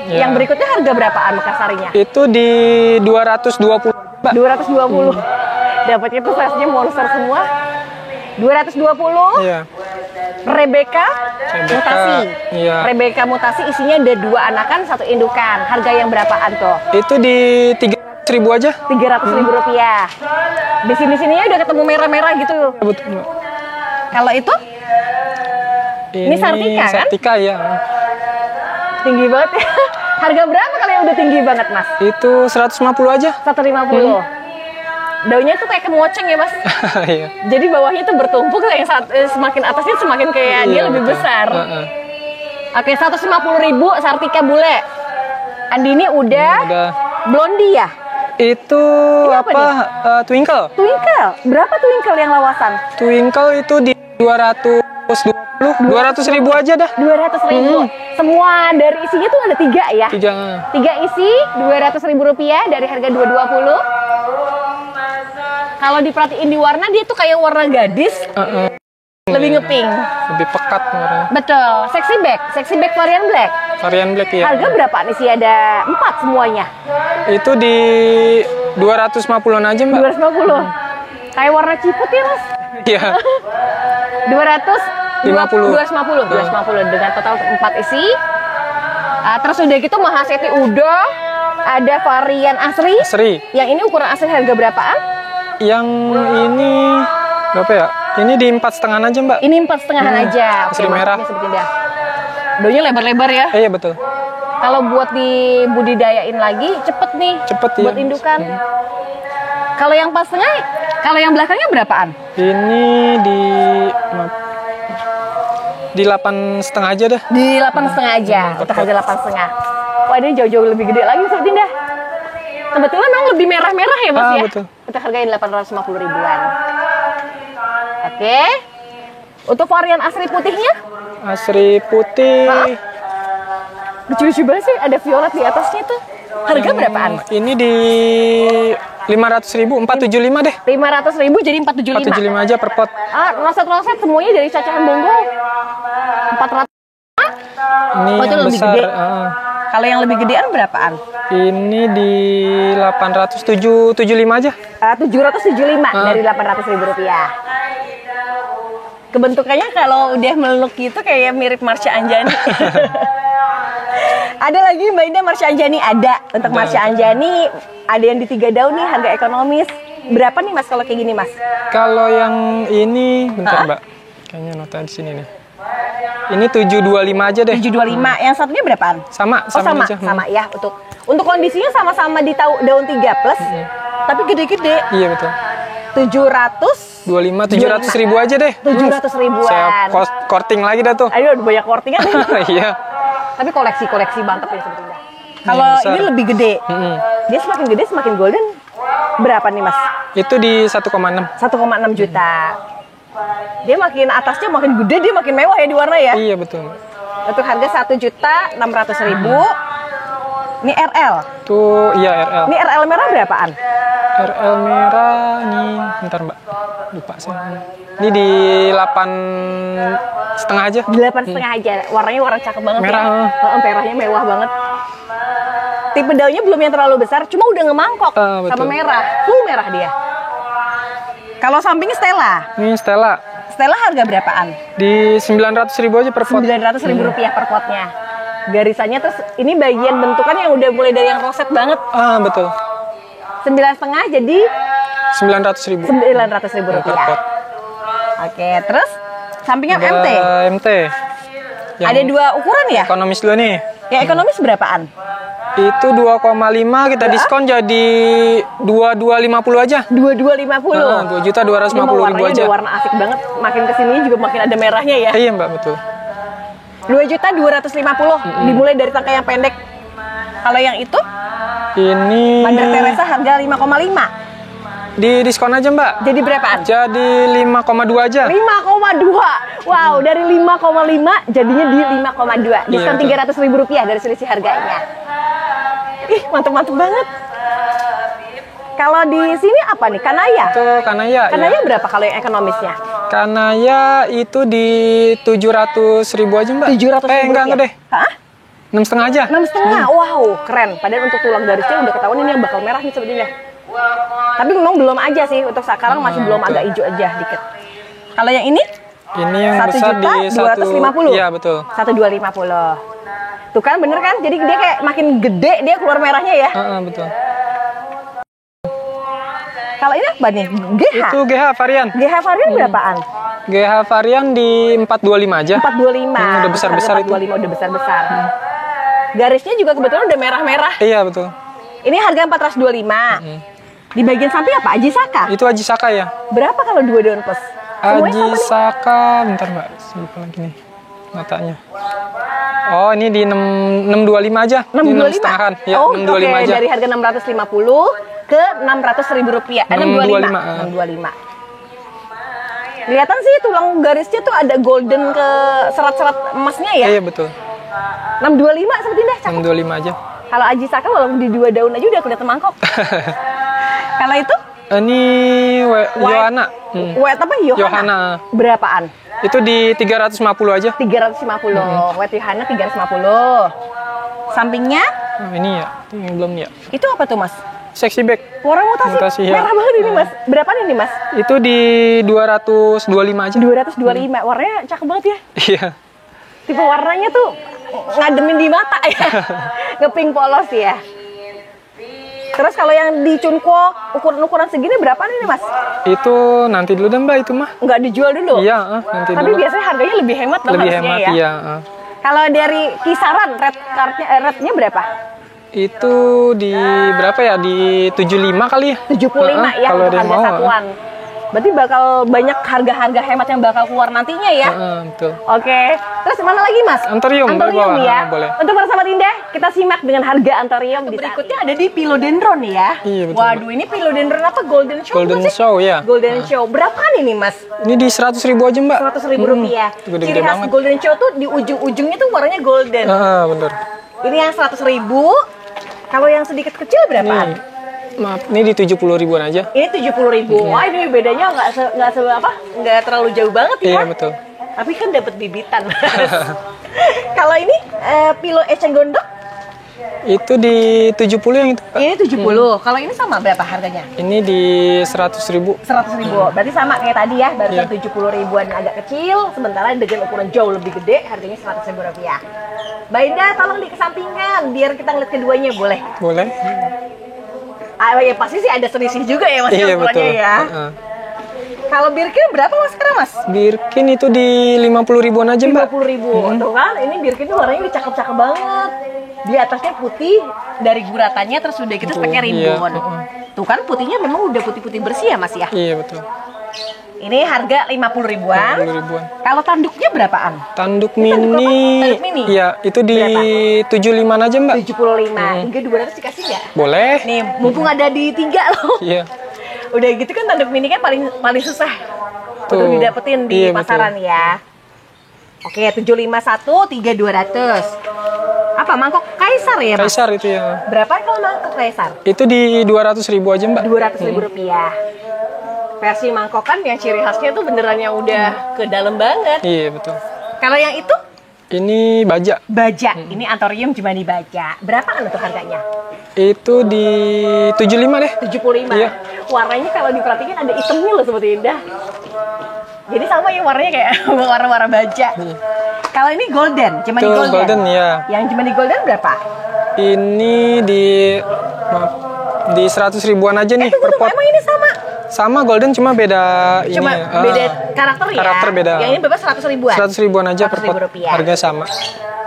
Ya. Yang berikutnya harga berapaan Mekarsarinya? Itu di 220 Mbak. 220. Dapatnya tuh size-nya monster semua. 220. Iya. Rebecca mutasi. Iya. Rebecca mutasi isinya ada 2 anakan, 1 indukan. Harga yang berapaan tuh? Itu di 300.000 aja. 300.000 rupiah. Di sini-sininya udah ketemu merah-merah gitu. Ya, betul Mbak. Kalau itu? Ini Sartika kan? Sartika ya. Tinggi banget ya. Harga berapa kalau yang udah tinggi banget Mas? Itu 150 aja. 150. Daunnya tuh kayak kemoceng ya Mas. Iya. Jadi bawahnya tuh bertumpuk, yang semakin atasnya semakin kayak dia lebih betul. besar. Oke, 150.000 Sartika bule. Andini udah. Blondie ya? Itu apa? Twinkle. Twinkle. Berapa Twinkle yang lawasan? Twinkle itu di 200.000 aja dah. 200.000. Semua dari isinya tuh ada 3 ya? 3 isi 200.000 rupiah dari harga 220. Kalau diperhatiin di warna, dia tuh kayak warna gadis. Lebih ngeping. Lebih pekat warnanya. Betul. Sexy back varian black. Varian black ya. Harga berapaan isi ada 4 semuanya? Itu di 250-an aja Mbak. 250. Kayak warna ciput ya Mas? Iya. 250 dengan total 4 isi. Terus udah gitu Mahaseti udah. Ada varian asri. Yang ini ukuran asli harga berapaan? Yang ini berapa ya? Ini di 4,5 aja Mbak. Ini 4,5 aja. Asri merah. Daunnya lebar-lebar ya? Iya betul. Kalau buat dibudidayain lagi cepet nih. Cepet buat ya. indukan. Kalau yang pas tengah, kalau yang belakangnya berapaan? Ini di 8,5 aja dah. Di 8,5 aja. Untuk harga 8,5. Wah ini jauh-jauh lebih gede lagi Sobat Indah. Kebetulan memang lebih merah-merah ya Mas ya? Betul. Kita hargain 850 ribuan. Oke. Untuk varian asri putihnya? Asri putih. Lucu-lucu banget sih, ada violet di atasnya tuh. Harga berapaan? Ini di 500.000, 475 deh. 500.000 jadi 475. 475 aja per pot. Roset-roset semuanya dari cacahan bonggol. 400. Ini itu yang lebih besar. gede. Kalau yang lebih gedean berapaan? Ini di 875 aja. 775 dari 800.000 rupiah. Kebentukannya kalau udah meluk gitu kayak mirip Marsha Anjani. Ada lagi Mbak Indah Marsha Anjani ada. Untuk Marsha Anjani ada yang di 3 daun nih, harga ekonomis. Berapa nih Mas kalau kayak gini Mas? Kalau yang ini bentar Mbak. Kayaknya nota di sini nih. Ini 725 aja deh. 725. Yang satunya berapaan? Sama aja. Sama ya. Untuk kondisinya sama-sama di daun 3+, tapi gede-gede. Iya betul. 700.000 aja deh. 700 ribuan. Saya korting lagi dah tuh. Aduh, banyak kortingan. Iya. Tapi koleksi mantap ya sebetulnya. Kalau ini lebih gede, dia semakin gede semakin golden. Berapa nih Mas? Itu di 1,6. 1,6 juta. Dia makin atasnya makin gede, dia makin mewah ya di warna ya. Iya betul. Untuk harga 1.600.000. Ini RL. Tuh iya RL. Ini RL merah berapaan? RL merah nih, bentar Mbak. Lupa saya. Ini di 8,5 aja. 8,5 aja. Warnanya warna cakep banget merah. Ya. Merahnya mewah banget. Tipe daunnya belum yang terlalu besar, cuma udah ngemangkok sama merah. Full merah dia. Kalau sampingnya Stella. Ini Stella. Stella harga berapaan? Di 900.000 aja per pot. 900.000 rupiah per potnya. Garisannya terus ini bagian bentukan yang udah mulai dari yang roset banget. Betul. 9,5 jadi 900.000. 900.000 rupiah. Oke, terus sampingnya MT. MT. Ada 2 ukuran ya? Ekonomis dulu nih. Ya ekonomis berapaan? Itu 2,5 kita diskon jadi 2.250 aja. 2.250. 2.250.000 aja. Udah warna asik banget. Makin kesini juga makin ada merahnya ya. Iya Mbak betul. 2.250.000 dimulai dari tangkai yang pendek. Kalau yang itu? Ini Mother Teresa harga 5,5. Di diskon aja Mbak. Jadi berapaan? Jadi 5,2 aja. 5,2. Wow, dari 5,5 jadinya di 5,2. Diskon Iya, Rp300.000 dari selisih harganya. Ih, mantep-mantep banget. Kalau di sini apa nih? Kanaya? Itu Kanaya. Kanaya berapa kalau yang ekonomisnya? Kanaya itu di 700.000 aja Mbak. 700.000 enggak deh. Hah? 6,5 aja. 6,5. Wow, keren. Padahal untuk tulang garisnya udah ketahuan ini yang bakal merah nih sebenarnya. Tapi memang belum aja sih, untuk sekarang masih belum, agak hijau aja dikit. Kalau yang ini? Ini yang besar di 1.250. Iya betul. 1.250. Tuh kan bener kan? Jadi dia kayak makin gede dia keluar merahnya ya. Betul. Kalau ini apa nih? GH? Itu GH varian. GH varian berapaan? GH varian di 425 aja. 425. Udah besar-besar itu. 425 udah besar-besar. Garisnya juga kebetulan udah merah-merah. Iya betul. Ini harga 425. Di bagian samping apa? Ajisaka? Itu Ajisaka ya. Berapa kalau 2 daun plus? Ajisaka, bentar Mbak, lupa lagi nih matanya. Oh, ini di 625 aja. 625? Ya, oh, 625 okay. aja. Dari harga 650 ke 600.000 rupiah. 625. 625. Kelihatan sih tulang garisnya tuh ada golden ke serat-serat emasnya ya. Iya, betul. 625 seperti dah, cakep. 625 aja. Kalau Ajisaka walaupun di 2 daun aja udah kelihatan mangkok. Kalau itu? Ini Yohana. Wet apa? Yohana. Berapaan? Itu di 350 aja. 350. Wet Yohana 350. Sampingnya? Oh, ini ya, ini belum ya. Itu apa tuh Mas? Sexy bag. Warna mutasi ya. merah banget ini Mas. Berapa ini Mas? Itu di 225 aja. 225. Warnanya cakep banget ya. Iya. Tipe warnanya tuh ngademin di mata ya. Ngepink polos ya. Terus kalau yang di Chunko ukuran segini berapa nih Mas? Itu nanti dulu deh Mbak itu mah. Nggak dijual dulu? Iya, nanti Tapi dulu. biasanya harganya lebih hemat dong lebih harusnya hemat, ya. iya. Kalau dari kisaran rednya berapa? Itu di berapa ya? Di 75 kali ya? 75 ya kalau untuk harga satuan. Berarti bakal banyak harga-harga hemat yang bakal keluar nantinya ya. Betul. Oke. Terus mana lagi Mas? Anthurium ya. Boleh. Untuk para sahabat Indah, kita simak dengan harga Anthurium. Berikutnya ada di Philodendron ya. Iya, betul. Waduh, ini Philodendron apa? Golden Show Golden bukan sih? Show ya. Golden Show. Berapaan ini Mas? Ini di 100.000 aja Mbak. 100.000 rupiah. Gede-gede Ciri khas banget. Golden Show tuh di ujung-ujungnya tuh warnanya golden. Bener. Ini yang 100.000. Kalau yang sedikit kecil berapaan? Maaf, ini di 70.000-an aja. Ini 70.000. Wah, ini bedanya nggak terlalu jauh banget ya. Iya, betul. Tapi kan dapat bibitan. Kalau ini Pilo Eceng Gondok? Itu di 70 yang itu, Pak. Ini 70. Kalau ini sama berapa harganya? Ini di 100.000. 100.000. Berarti sama kayak tadi ya, barusan 70.000-an agak kecil, sementara dengan ukuran jauh lebih gede, harganya 100.000 rupiah. Mbak Indah, tolong dikesampingkan biar kita ngeliat keduanya, boleh? Boleh. Ya pasti sih ada selisih juga ya Mas Iya, ukurannya betul. ya. Kalau Birkin berapa Mas sekarang Mas? Birkin itu di 50.000-an aja Mbak. 50.000. Tuh kan, ini Birkin tuh warnanya udah cakep-cakep banget. Di atasnya putih dari guratannya, terus udah gitu pakai ribbon. Tuh kan putihnya memang udah putih-putih bersih ya Mas ya. Iya betul. Ini harga 50.000-an. 50.000-an. Kalau tanduknya berapaan? Tanduk Ini tanduk apa? mini. Tanduk mini? Iya, itu di 75 aja Mbak. 75. Hingga 200 dikasih nggak? Boleh. Nih, mumpung ada di 3 loh. Iya. Udah gitu kan tanduk mini kan paling susah Tuh. untuk didapetin di Iya, pasaran ya. Oke, 751 3200. Apa mangkok Kaisar ya, Mas? Kaisar itu ya. Berapa kalau mangkok Kaisar? Itu di 200.000 aja Mbak. 200.000 rupiah. Versi mangkokan yang ciri khasnya tuh beneran yang udah ke dalam banget. Iya betul. Kalau yang itu Ini baja. baja. Ini Anthurium cuma di baja. Berapaan untuk harganya? Itu di 75 deh. 75. Iya. Warnanya kalau diperhatikan ada hitamnya loh Sobat Indah. Jadi sama ya warnanya kayak warna-warna baja. Kalau ini golden, cuma di Itu golden. golden ya. Yang cuma di golden berapa? Ini di 100.000-an aja nih per Tunggu, pot. emang ini sama? Sama golden cuma beda Cuma ini. beda karakter ya? Karakter beda. Yang ini berapa 100.000-an? 100.000-an aja per pot. 100.000 rupiah. Harga sama.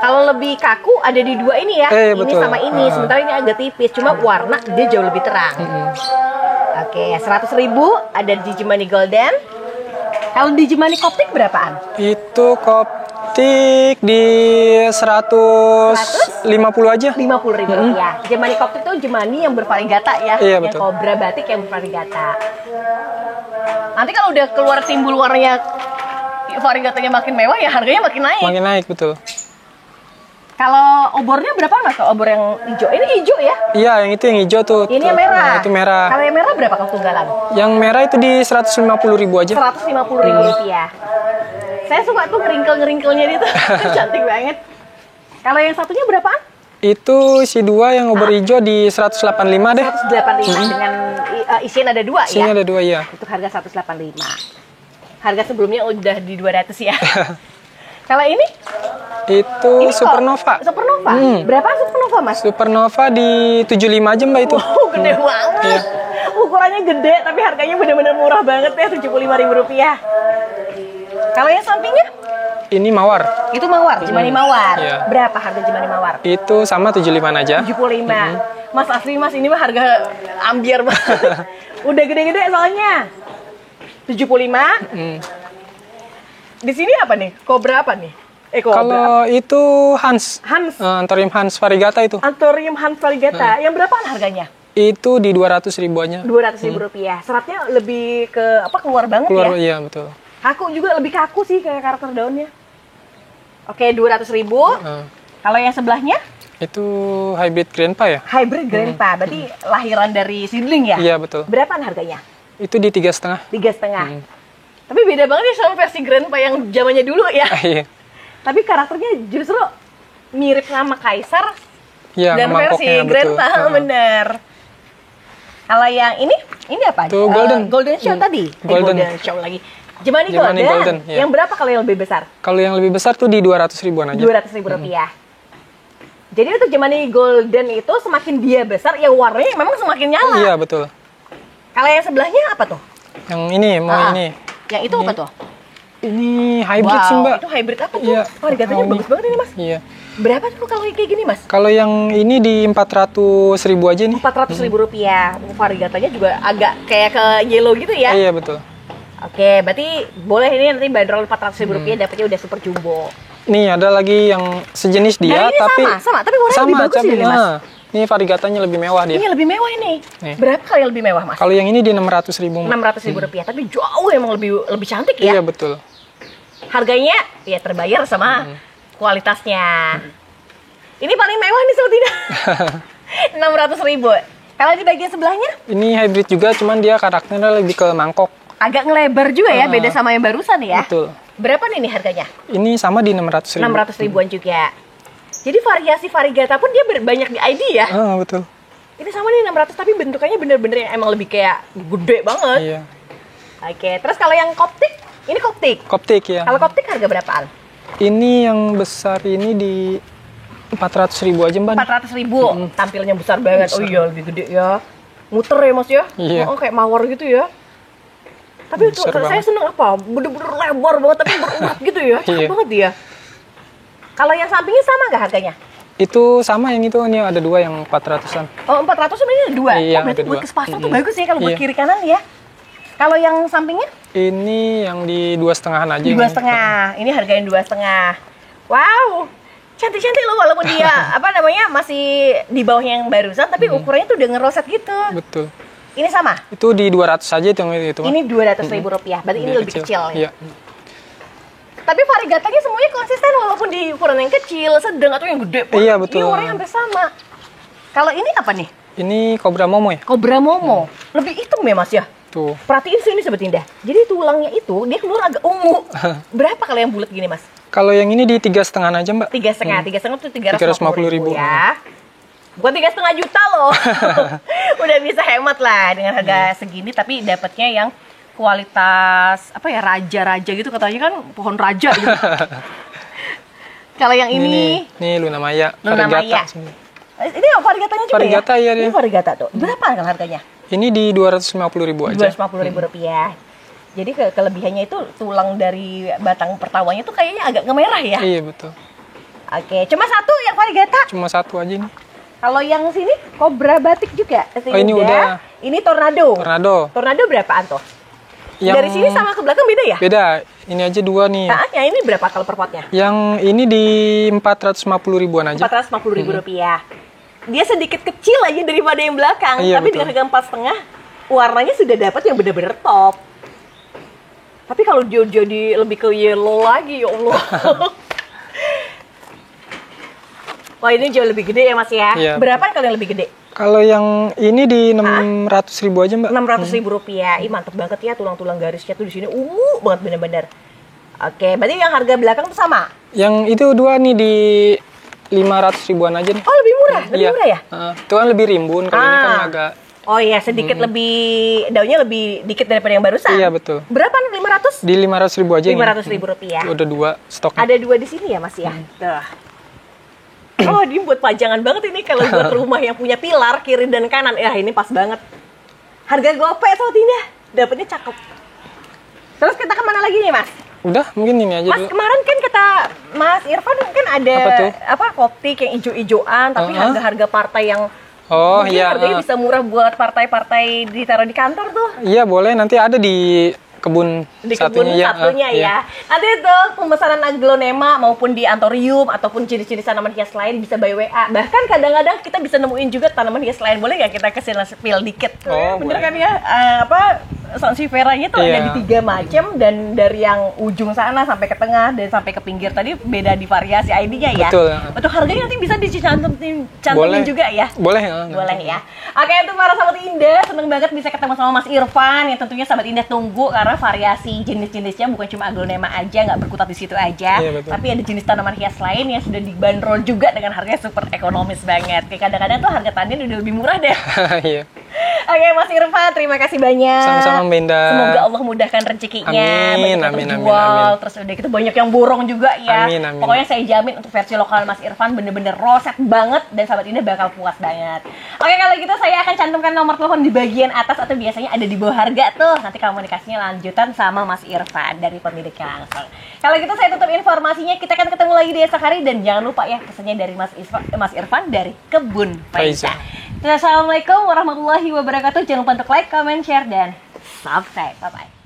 Kalau lebih kaku ada di dua ini ya. Ini betul. sama ini, sementara ini agak tipis. Cuma warna dia jauh lebih terang. Oke, 100.000 ada di Jemani Golden. Kalau di Jemani Koptik berapaan? Itu Koptik di 150 aja. 50.000 rupiah. Jemani koptik itu jemani yang bervarigata ya. Iya, yang betul. kobra batik yang bervarigata. Nanti kalau udah keluar timbul warnanya varigatanya makin mewah ya harganya makin naik. Makin naik, betul. Kalau obornya berapa mas? Obor yang hijau? Ini hijau ya? Iya, yang itu yang hijau tuh. Ini yang merah? Nah, itu merah. Kalau yang merah berapa kalau tunggalan? Yang merah itu di 150.000 aja. 150.000 rupiah. Saya suka tuh ngerinkel-ngerinkelnya itu. Cantik banget. Kalau yang satunya berapaan? Itu si dua yang obor hijau di 185 deh. 185 dengan isian ada dua Isinya ya? ada dua, ya. Untuk harga 185. Harga sebelumnya udah di 200 ya. Kalau ini? Itu Ini Supernova. Supernova? Berapa Supernova mas? Supernova di 75 aja mbak itu. Wow, gede banget. Iya. Ukurannya gede, tapi harganya benar-benar murah banget ya, 75.000 rupiah. Kalau yang sampingnya? Ini Mawar. Itu mawar, jemani mawar. Iya. Berapa harga jemani mawar? Itu sama 75 aja. 75. Mas asli mas, ini mah harga ambiar banget. Udah gede-gede soalnya. 75. Di sini apa nih? Kobra apa nih? Kobra. Kalau itu Hans. Hans. Anthurium Hans variegata itu. Anthurium Hans variegata. Yang berapaan harganya? Itu di 200.000 aja. 200.000 rupiah. Seratnya lebih ke apa keluar banget Keluar, ya? iya betul. Kaku juga, lebih kaku sih kayak karakter daunnya. Oke, 200.000. Kalau yang sebelahnya? Itu hybrid grandpa ya? Hybrid grandpa. Berarti lahiran dari seedling ya? Iya betul. Berapaan harganya? Itu di 3,5. 3,5. Tapi beda banget ya sama versi grandpa yang zamannya dulu ya. Iya. Tapi karakternya justru mirip sama Kaisar Iya, dan versi mangkoknya, grandpa, betul. bener. Kalau yang ini apa? Itu golden. Golden Show tadi. Golden. Golden Show lagi. Jemani Jemani golden. golden, iya. Yang berapa kalau yang lebih besar? Kalau yang lebih besar tuh di 200.000-an aja. 200.000 rupiah. Jadi untuk jemani golden itu semakin dia besar, ya warnanya memang semakin nyala. Iya betul. Kalau yang sebelahnya apa tuh? Yang ini ini. Yang itu apa tuh? Ini hybrid sih mbak. Itu hybrid apa tuh? Iya. Harganya bagus banget ini mas. Iya. Berapa tuh kalau kayak gini mas? Kalau yang ini di 400.000 aja nih. 400.000 rupiah. Variegatanya juga agak kayak ke yellow gitu ya? Iya betul. Oke, berarti boleh ini nanti bandrol 400.000 rupiah dapatnya udah super jumbo. Nih ada lagi yang sejenis dia, Dan ini tapi sama, tapi warnanya lebih bagus ini mas. Ini variegatanya lebih mewah dia. Ini lebih mewah ini. Nih. Berapa kali lebih mewah mas? Kalau yang ini di 600.000. 600.000 rupiah, tapi jauh emang lebih cantik ya. Iya betul. Harganya ya terbayar sama kualitasnya. Ini paling mewah nih sobat tidak? 600.000. Kalau di bagian sebelahnya? Ini hybrid juga, cuman dia karakternya lebih ke mangkok. Agak ngelebar juga ya, beda sama yang barusan ya. Betul. Berapa nih harganya? Ini sama di 600.000. 600.000-an juga. Jadi variasi variegata pun dia banyak di ID ya. Betul. Ini sama nih 600, tapi bentukannya bener-bener yang emang lebih kayak gede banget. Iya. Oke, terus kalau yang koptik, ini koptik. Koptik ya. Kalau koptik harga berapaan? Ini yang besar ini di 400.000 aja mbak. 400.000. Tampilnya besar banget. Besar. Oh iya, lebih gede ya. Muter ya mas ya? Iya. Oh, kayak mawar gitu ya. Tapi itu Besar saya banget. seneng apa? Bener-bener lebar banget tapi berurat gitu ya. Cakep Iya. banget dia. Kalau yang sampingnya sama nggak harganya? Itu sama yang itu, ini ada dua yang 400-an. Oh 400 sebenarnya ada dua. Iya, Oh, berarti ada buat dua. ke spasal tuh bagus ya kalau buat Iya. kiri kanan ya. Kalau yang sampingnya? Ini yang di 2,5-an aja. Di 2,5. Ini harganya 2,5. Wow, cantik-cantik loh walaupun dia apa namanya masih di bawah yang barusan, tapi ukurannya tuh udah ngeroset gitu. Betul. Ini sama? Itu di 200 aja itu yang itu. Ini 200.000 rupiah. Berarti ini lebih kecil ya. Iya. Tapi variegatanya semuanya konsisten walaupun di ukuran yang kecil, sedang atau yang gede pun. Iya, betul. Ini warnanya hampir sama. Kalau ini apa nih? Ini Cobra Momo ya? Cobra Momo. Lebih hitam ya mas ya? Tuh. Perhatiin sini Sobat Indah. Jadi tulangnya itu dia keluar agak ungu. Berapa kalau yang bulat gini mas? Kalau yang ini di 3,5 aja mbak. 3,5. 3,5 tuh 350.000 ya. Bukan 3,5 juta loh. Udah bisa hemat lah dengan harga segini, tapi dapatnya yang kualitas apa ya, raja-raja gitu katanya kan, pohon raja gitu. Kalau yang ini nih Luna Maya. Luna Maya. Ini variegatanya juga Variegata, ya? iya, dia. Ini variegata tuh. Berapa kan harganya? Ini di 250.000 aja. 250.000 rupiah. Jadi kelebihannya itu tulang dari batang pertawanya tuh kayaknya agak ngemerah ya. Iya betul. Oke, cuma satu yang variegata. Cuma satu aja nih. Kalau yang sini Cobra batik juga. Oh, ini udah. Ini Tornado. Tornado. Tornado berapaan tuh? Dari sini sama ke belakang beda ya? Beda. Ini aja 2 nih. Yang ini berapa kalau per potnya? Yang ini di 450 ribuan aja. 450 ribu rupiah. Dia sedikit kecil aja daripada yang belakang, iya, tapi betul. dengan harga 4,5 warnanya sudah dapat yang benar-benar top. Tapi kalau dia jadi lebih ke yellow lagi, ya Allah. Wah, ini jauh lebih gede ya Mas ya? Iya. Berapa kalau yang lebih gede? Kalau yang ini di 600 ribu aja, Mbak. 600 ribu rupiah. Ih, mantep banget ya, tulang-tulang garisnya tuh di sini ungu banget bener-bener. Oke, berarti yang harga belakang tuh sama? Yang itu 2 nih di 500 ribuan aja nih. Oh, lebih murah? Lebih murah ya? Itu kan lebih rimbun, kalau ini kan agak... Oh iya, sedikit lebih, daunnya lebih dikit daripada yang barusan. Iya, betul. Berapa nih, 500? Di 500 ribu aja 500 ribu rupiah. Udah 2 stok. Ada 2 di sini ya Mas ya? Tuh. Oh, dia buat pajangan banget ini kalau buat rumah yang punya pilar kiri dan kanan. Ya, ini pas banget. Harga gope Sobat Indah, dapetnya cakep. Terus kita kemana lagi nih Mas? Udah, mungkin ini aja Mas, dulu. kemarin kan kata Mas Irfan kan ada Apa tuh? koptik yang ijo-ijoan, tapi harga-harga partai yang mungkin iya. harganya bisa murah buat partai-partai ditaruh di kantor tuh. Iya, boleh. Nanti ada di kebun Di kebun satunya ya. Nanti itu pemesanan aglonema maupun di antorium ataupun jenis-jenis tanaman hias lain bisa by WA. Bahkan kadang-kadang kita bisa nemuin juga tanaman hias lain. Boleh nggak kita kasih spill dikit? Bener boleh. kan ya? Sansevieranya tuh ada di 3 macam, dan dari yang ujung sana sampai ke tengah dan sampai ke pinggir tadi beda di variasi ID-nya ya. Betul. Untuk harganya nanti bisa dicantumin juga ya. Boleh. Boleh ya. Oke, itu para Sahabat Indah, seneng banget bisa ketemu sama Mas Irfan yang tentunya Sahabat Indah tunggu karena variasi jenis-jenisnya bukan cuma aglonema aja, nggak berkutat di situ aja, tapi ada jenis tanaman hias lain yang sudah dibanderol juga dengan harga super ekonomis banget. Kayak kadang-kadang tuh harga tanian udah lebih murah deh. Iya. Oke, Mas Irfan, terima kasih banyak. Sama-sama, Benda. Semoga Allah mudahkan rezekinya. Amin. Terus udah gitu banyak yang borong juga ya. Amin. Pokoknya saya jamin untuk versi lokal Mas Irfan bener-bener roset banget dan Sahabat Indah bakal puas banget. Oke, kalau gitu saya akan cantumkan nomor telepon di bagian atas atau biasanya ada di bawah harga tuh. Nanti komunikasinya lanjutan sama Mas Irfan dari pemiliknya langsung. Kalau gitu saya tutup informasinya. Kita akan ketemu lagi di esok hari dan jangan lupa ya pesannya dari Mas Irfan dari Kebun Faiza. Assalamualaikum warahmatullahi wabarakatuh. Jangan lupa untuk like, comment, share, dan subscribe. Bye-bye.